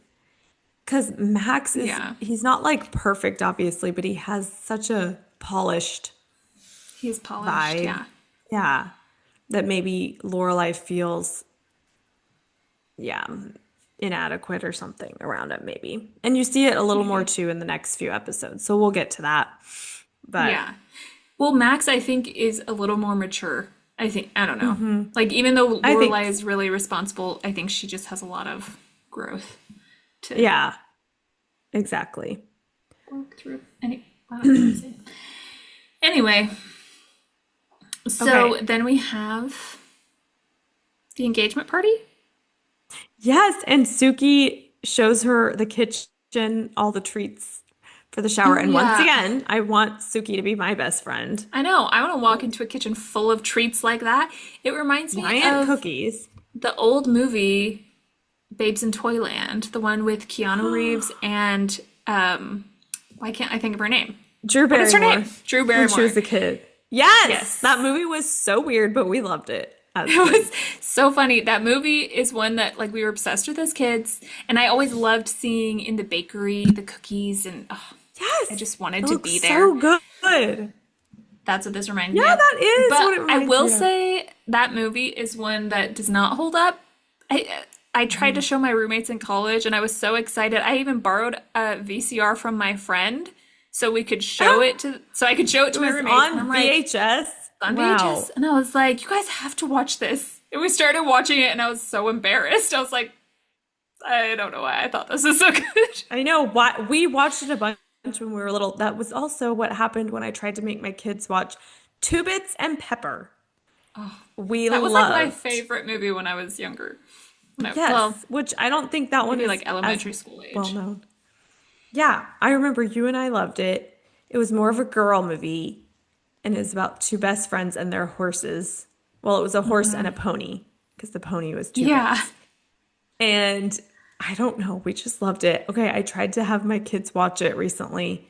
S2: because Max
S1: Yeah,
S2: he's not like perfect, obviously, but he has such a polished
S1: he's polished.
S2: vibe.
S1: Yeah,
S2: Yeah. That maybe Lorelai feels, yeah, inadequate or something around it, maybe. And you see it a little more
S1: maybe.
S2: too in the next few episodes. So we'll get to that. But
S1: Yeah. Well, Max, I think, is a little more mature. I think, I don't know. Like, even though
S2: I think,
S1: Lorelai is really responsible, I think she just has a lot of growth to
S2: yeah, exactly.
S1: work through. Wow, that's crazy. Anyway, so
S2: Okay.
S1: then we have the engagement party.
S2: Yes. And Suki shows her the kitchen, all the treats for the shower.
S1: Oh,
S2: And once
S1: yeah.
S2: again, I want Suki to be my best friend.
S1: I know. I want to walk into a kitchen full of treats like that. It reminds me
S2: Giant
S1: of
S2: cookies.
S1: the old movie Babes in Toyland, the one with Keanu Reeves and why can't I think of her name?
S2: Drew
S1: What is her name?
S2: Barrymore
S1: Drew
S2: when she
S1: Barrymore.
S2: was a kid. Yes, that
S1: Yes.
S2: movie was so weird, but we loved it as
S1: It was
S2: kids.
S1: so funny. That movie is one that like we were obsessed with as kids, and I always loved seeing in the bakery the cookies, and oh, I
S2: Yes,
S1: just
S2: it
S1: wanted to
S2: looks
S1: be there.
S2: so good.
S1: That's what this reminds
S2: Yeah,
S1: me of.
S2: that is
S1: But
S2: what it
S1: I
S2: reminds
S1: will
S2: me of.
S1: say that movie is one that does not hold up. I tried to show my roommates in college, and I was so excited. I even borrowed a VCR from my friend so we could show it to so I could show it
S2: It
S1: to my
S2: was
S1: roommates, and
S2: on
S1: I'm like,
S2: VHS.
S1: on VHS,
S2: Wow.
S1: and I was like, you guys have to watch this. And we started watching it, and I was so embarrassed. I was like, I don't know why I thought this was so good.
S2: I know why we watched it a bunch when we were little. That was also what happened when I tried to make my kids watch Two Bits and Pepper. We
S1: That was like my
S2: loved.
S1: favorite movie when I was younger. Well,
S2: Yes, which I don't think that one
S1: maybe
S2: is
S1: like
S2: as
S1: elementary school
S2: well
S1: age.
S2: known. Yeah, I remember you and I loved it. It was more of a girl movie, and it was about two best friends and their horses. Well, it was a horse and a pony because the pony was two
S1: Yeah.
S2: bits. And I don't know, we just loved it. Okay, I tried to have my kids watch it recently,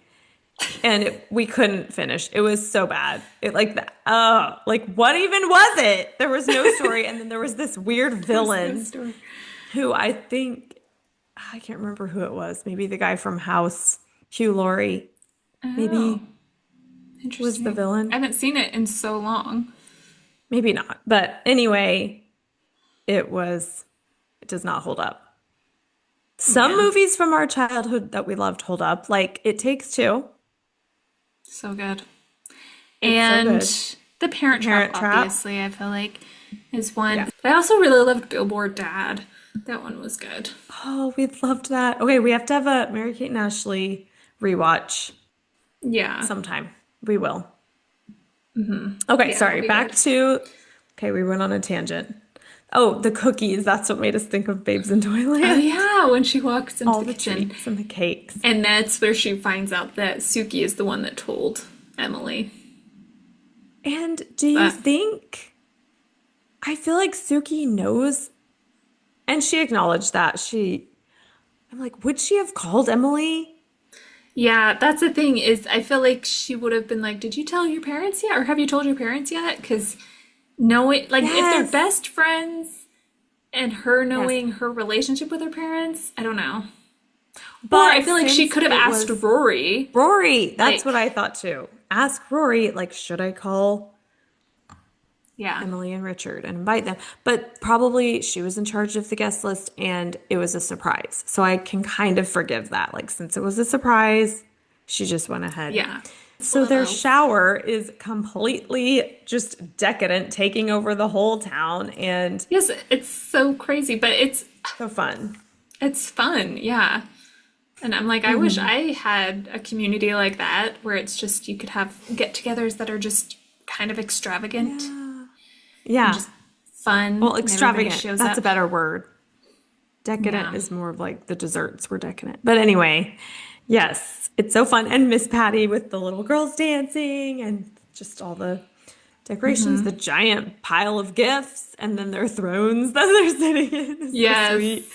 S2: and we couldn't finish. It was so bad. It like that. Like what even was it? There was no story, and then there was this weird
S1: There's no
S2: villain
S1: story.
S2: who I can't remember who it was. Maybe the guy from House, Hugh Laurie,
S1: Oh,
S2: maybe was the
S1: interesting. I
S2: villain.
S1: haven't seen it in so long.
S2: Maybe not. But anyway, it was. It does not hold up. Some
S1: Yeah,
S2: movies from our childhood that we loved hold up, like It Takes Two.
S1: so good.
S2: It's so
S1: And
S2: good.
S1: The
S2: The
S1: Parent Trap,
S2: Parent Trap.
S1: obviously, I feel like is one.
S2: Yeah.
S1: But I also really loved Billboard Dad. That one was good.
S2: Oh, we loved that. Okay, we have to have a Mary-Kate and Ashley rewatch
S1: Yeah,
S2: sometime. We will. Okay,
S1: yeah, it'll
S2: sorry.
S1: be good.
S2: Okay, we went on a tangent. Oh, the cookies. That's what made us think of Babes in
S1: Oh
S2: Toyland.
S1: yeah, when she walks into
S2: All
S1: the
S2: the
S1: kitchen.
S2: treats and the cakes.
S1: And that's where she finds out that Suki is the one that told Emily.
S2: And do you
S1: But
S2: think, I feel like Suki knows, and she acknowledged that. I'm like, would she have called Emily?
S1: yeah, that's the thing is I feel like she would have been like, "Did you tell your parents yet? Or have you told your parents yet?" Because knowing, like, if they're
S2: Yes.
S1: best friends and her
S2: Yes.
S1: knowing her relationship with her parents, I don't know. Or I
S2: But
S1: feel like she
S2: since
S1: could have
S2: it
S1: asked
S2: was
S1: Rory,
S2: Rory, that's what
S1: like,
S2: I thought too. Ask Rory, like, should I call
S1: yeah,
S2: Emily and Richard and invite them? But probably she was in charge of the guest list and it was a surprise. So I can kind of forgive that. Like, since it was a surprise, she just went ahead.
S1: yeah, it's one
S2: So
S1: of
S2: their
S1: those.
S2: shower is completely just decadent, taking over the whole town, and
S1: Yes, it's so crazy, but
S2: so fun.
S1: it's fun, yeah. And I'm like, I wish I had a community like that where it's just you could have get-togethers that are just kind of extravagant
S2: Yeah.
S1: and
S2: Yeah.
S1: just fun
S2: Well,
S1: and everybody
S2: extravagant.
S1: shows
S2: That's a
S1: up.
S2: better word. Decadent
S1: Yeah.
S2: is more of like the desserts were decadent. But anyway, yes, it's so fun. And Miss Patty with the little girls dancing and just all the decorations, the giant pile of gifts, and then their thrones that they're sitting in is so sweet.
S1: Yes.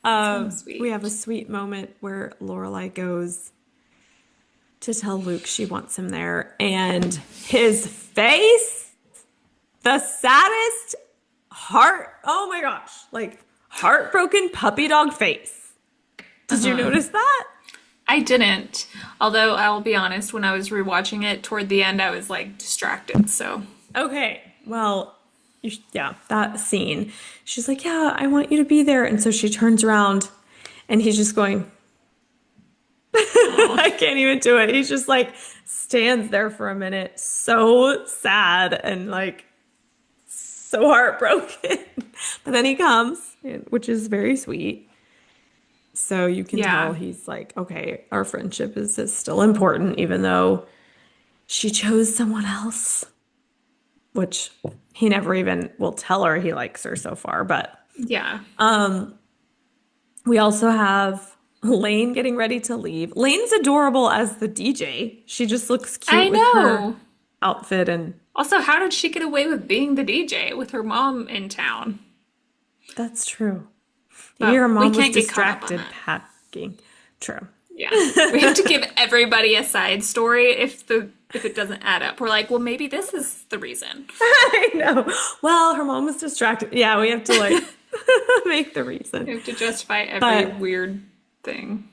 S1: So
S2: We
S1: sweet.
S2: have a sweet moment where Lorelai goes to tell Luke she wants him there, and his face, the saddest oh my gosh, like heartbroken puppy dog face. Did you notice that?
S1: I didn't. Although I'll be honest, when I was rewatching it toward the end, I was like distracted. So,
S2: Okay, well, yeah, that scene. She's like, yeah, I want you to be there. And so she turns around and he's just going,
S1: oh,
S2: I can't even do it. He's just like stands there for a minute, so sad and like so heartbroken. But then he comes, which is very sweet. So you can tell
S1: yeah.
S2: he's like, okay, our friendship is still important, even though she chose someone else, which he never even will tell her he likes her so far. But
S1: Yeah.
S2: we also have Lane getting ready to leave. Lane's adorable as the DJ. She just looks
S1: I
S2: cute with her
S1: know.
S2: outfit, and
S1: Also, how did she get away with being the DJ with her mom in town?
S2: that's true. Maybe
S1: But
S2: her
S1: we
S2: mom was
S1: can't get caught up on
S2: distracted
S1: that.
S2: packing. True.
S1: Yeah. We have to give everybody a side story if it doesn't add up. We're like, well, maybe this is the reason.
S2: I know. Well, her mom was distracted. Yeah, we have to like make the
S1: We
S2: reason.
S1: have to justify every
S2: But
S1: weird thing.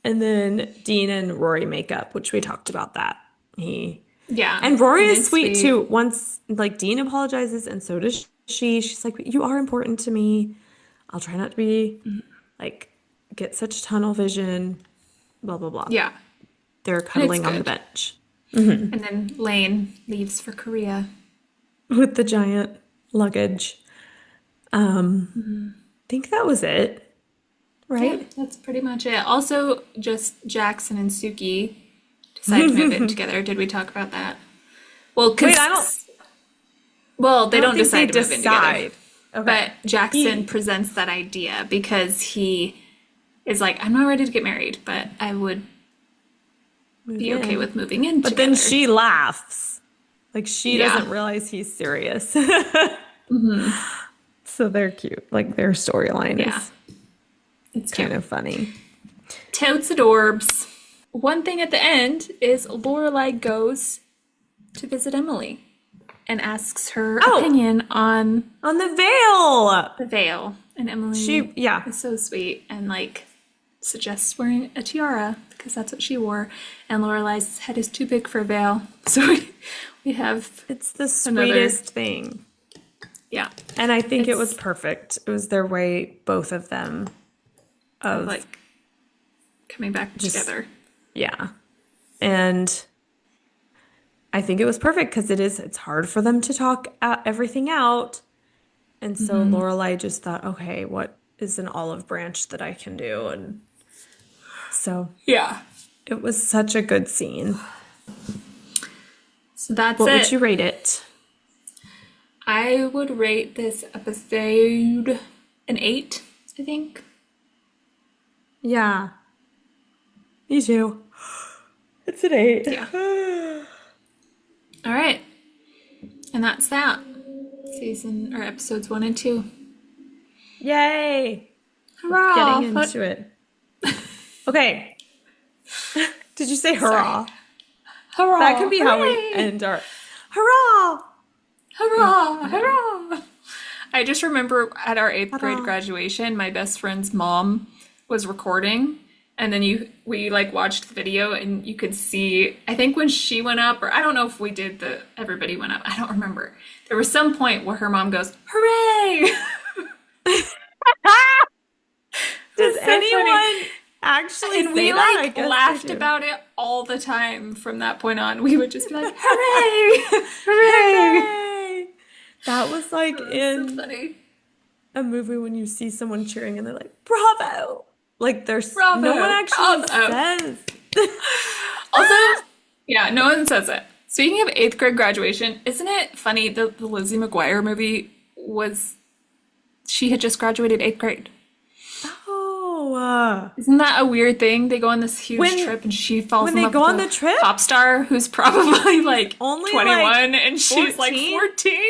S2: and then Dean and Rory make up, which we talked about that. He
S1: Yeah.
S2: and Rory
S1: And
S2: is
S1: it's
S2: sweet
S1: sweet.
S2: too. Once like Dean apologizes and so does she. She's like, "You are important to me. I'll try not to be like get such tunnel vision, blah blah blah."
S1: Yeah.
S2: They're
S1: And it's
S2: cuddling on the
S1: good.
S2: bench
S1: And then Lane leaves for Korea.
S2: with the giant luggage. Think that was it,
S1: Yeah,
S2: right?
S1: that's pretty much it. Also, just Jackson and Suki decide to move in together. Did we talk about that? Well,
S2: Wait, I don't
S1: because, well,
S2: I
S1: they
S2: don't
S1: don't
S2: think they
S1: decide to move in together.
S2: decide. Okay.
S1: But Jackson
S2: He
S1: presents that idea because he is like, I'm not ready to get married, but I would
S2: move
S1: be okay
S2: in.
S1: with moving in
S2: But then
S1: together.
S2: she laughs. Like she
S1: Yeah.
S2: doesn't realize he's serious. So they're cute. Like their storyline
S1: Yeah.
S2: is
S1: It's
S2: kind
S1: cute.
S2: of funny.
S1: Totes adorbs. One thing at the end is Lorelai goes to visit Emily and asks her
S2: Oh,
S1: opinion on
S2: on the veil.
S1: the veil. And Emily
S2: Yeah.
S1: is so sweet and like suggests wearing a tiara because that's what she wore. And Lorelai's head is too big for a veil. So we have
S2: It's the
S1: another
S2: sweetest thing.
S1: Yeah.
S2: And I think it was
S1: It's
S2: perfect. It was their way, both of them,
S1: of
S2: of
S1: like coming back
S2: just,
S1: together.
S2: yeah. And I think it was perfect because it's hard for them to talk everything out. And so Lorelai just thought, okay, what is an olive branch that I can do? And so
S1: Yeah.
S2: it was such a good scene.
S1: So that's
S2: What would
S1: it.
S2: you rate it?
S1: I would rate this episode an 8, I think.
S2: Yeah, me too. It's an 8.
S1: Yeah. All right. And that's that. Season or episodes 1 and 2.
S2: Yay! We're getting
S1: Hurrah!
S2: into it. Okay. Did you say
S1: Sorry.
S2: hurrah? That can
S1: Hurrah!
S2: be how we
S1: Hooray!
S2: end our hurrah!
S1: Hurrah!
S2: No.
S1: Hurrah! I just remember at our 8th grade
S2: Hurrah.
S1: graduation, my best friend's mom was recording, and then we like watched the video, and you could see, I think when she went up, or I don't know if we did the everybody went up, I don't remember. There was some point where her mom goes, "Hooray!"
S2: Does
S1: It's so funny.
S2: anyone actually
S1: And
S2: say
S1: we
S2: that? I
S1: like
S2: guess they
S1: laughed
S2: do.
S1: about it all the time from that point on. We would just be like, "Hooray! Hooray!"
S2: Hooray! That was like
S1: It was so
S2: in
S1: funny.
S2: a movie when you see someone cheering and they're like, bravo! Like there's no one
S1: Bravo!
S2: actually
S1: Bravo!
S2: says.
S1: Also, yeah, no one says it. Speaking of 8th grade graduation, isn't it funny that the Lizzie McGuire movie was, she had just graduated 8th grade?
S2: Oh,
S1: Isn't that a weird thing? They go on this huge
S2: when
S1: trip and she falls
S2: when
S1: in
S2: they
S1: love
S2: go
S1: with
S2: on
S1: a
S2: the trip,
S1: pop star who's probably like
S2: only like
S1: 21 and she's like
S2: 14.
S1: 14.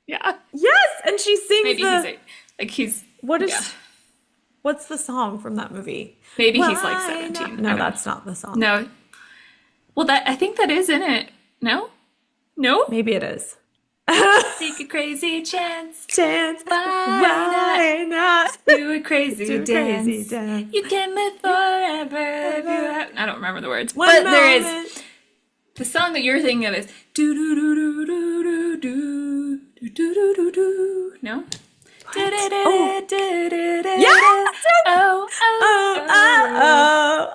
S1: Yeah.
S2: Yes, and she sings
S1: Maybe he's
S2: the
S1: 8. Like he's,
S2: what
S1: yeah.
S2: is what's the song from that movie?
S1: Maybe he's like
S2: Why not?
S1: 17. I
S2: No,
S1: don't know.
S2: that's not the song.
S1: No. Well, that I think that is in it. No? No?
S2: Maybe it is.
S1: Take a crazy chance.
S2: Chance,
S1: Why not
S2: why not?
S1: do a crazy
S2: Do a crazy
S1: dance?
S2: dance.
S1: You can live forever if you have. I don't remember the words,
S2: One
S1: but there is
S2: moment.
S1: the song that you're thinking of is do do do do do do do do do do do. No.
S2: Oh, yes!
S1: Oh,
S2: Oh,
S1: oh,
S2: oh,
S1: oh.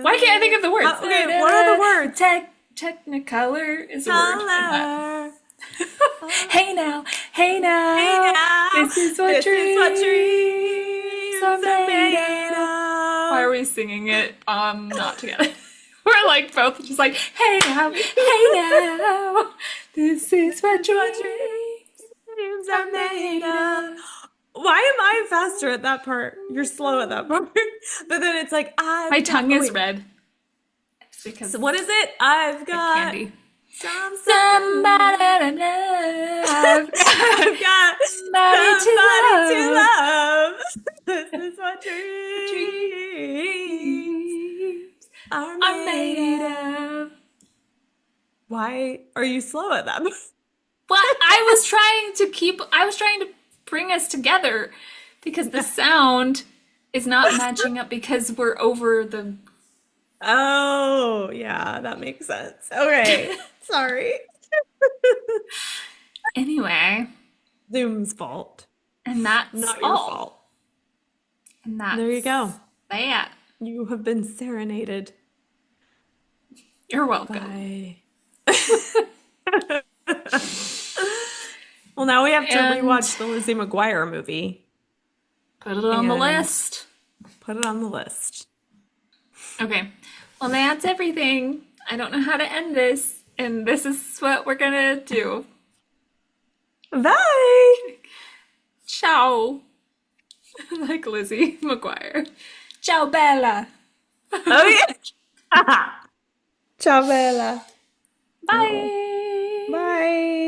S1: Why can't I think of the words?
S2: Okay, what are the words?
S1: Technicolor is a word.
S2: Color.
S1: Hey now, hey
S2: Hey
S1: now,
S2: now,
S1: this is what
S2: this is what
S1: dreams
S2: dreams
S1: are
S2: are
S1: made
S2: made
S1: of. Why
S2: of.
S1: are we singing it not together? We're like both just like, hey now, this is what dreams
S2: Dreams
S1: are
S2: are
S1: made
S2: made
S1: of.
S2: of. Why am I faster at that part? You're slow at that part. But then it's like,
S1: My
S2: I've got,
S1: tongue
S2: oh
S1: is
S2: wait.
S1: red. It's because
S2: So what is it? I've
S1: of
S2: got
S1: candy.
S2: somebody.
S1: Somebody to love.
S2: I've got
S1: Somebody to
S2: somebody to
S1: love.
S2: love. This is what dreams
S1: Dreams
S2: are
S1: are
S2: made
S1: made
S2: of.
S1: of.
S2: Why are you slow at that?
S1: But I was trying to bring us together because the sound is not matching up because we're over the.
S2: Oh, yeah, that makes sense. Okay, sorry.
S1: Anyway,
S2: Zoom's fault,
S1: and that's
S2: not your
S1: all.
S2: fault.
S1: And
S2: There you
S1: that's
S2: go.
S1: that.
S2: You have been serenaded
S1: You're welcome.
S2: by. Well, now we have to
S1: And
S2: rewatch the Lizzie McGuire movie
S1: put it on the
S2: and
S1: list.
S2: put it on the list.
S1: Okay. Well, that's everything. I don't know how to end this, and this is what we're gonna do.
S2: Bye.
S1: Ciao. Like Lizzie McGuire. Ciao, Bella.
S2: Oh yeah. Ciao, Bella. Oh.
S1: Bye.
S2: Bye.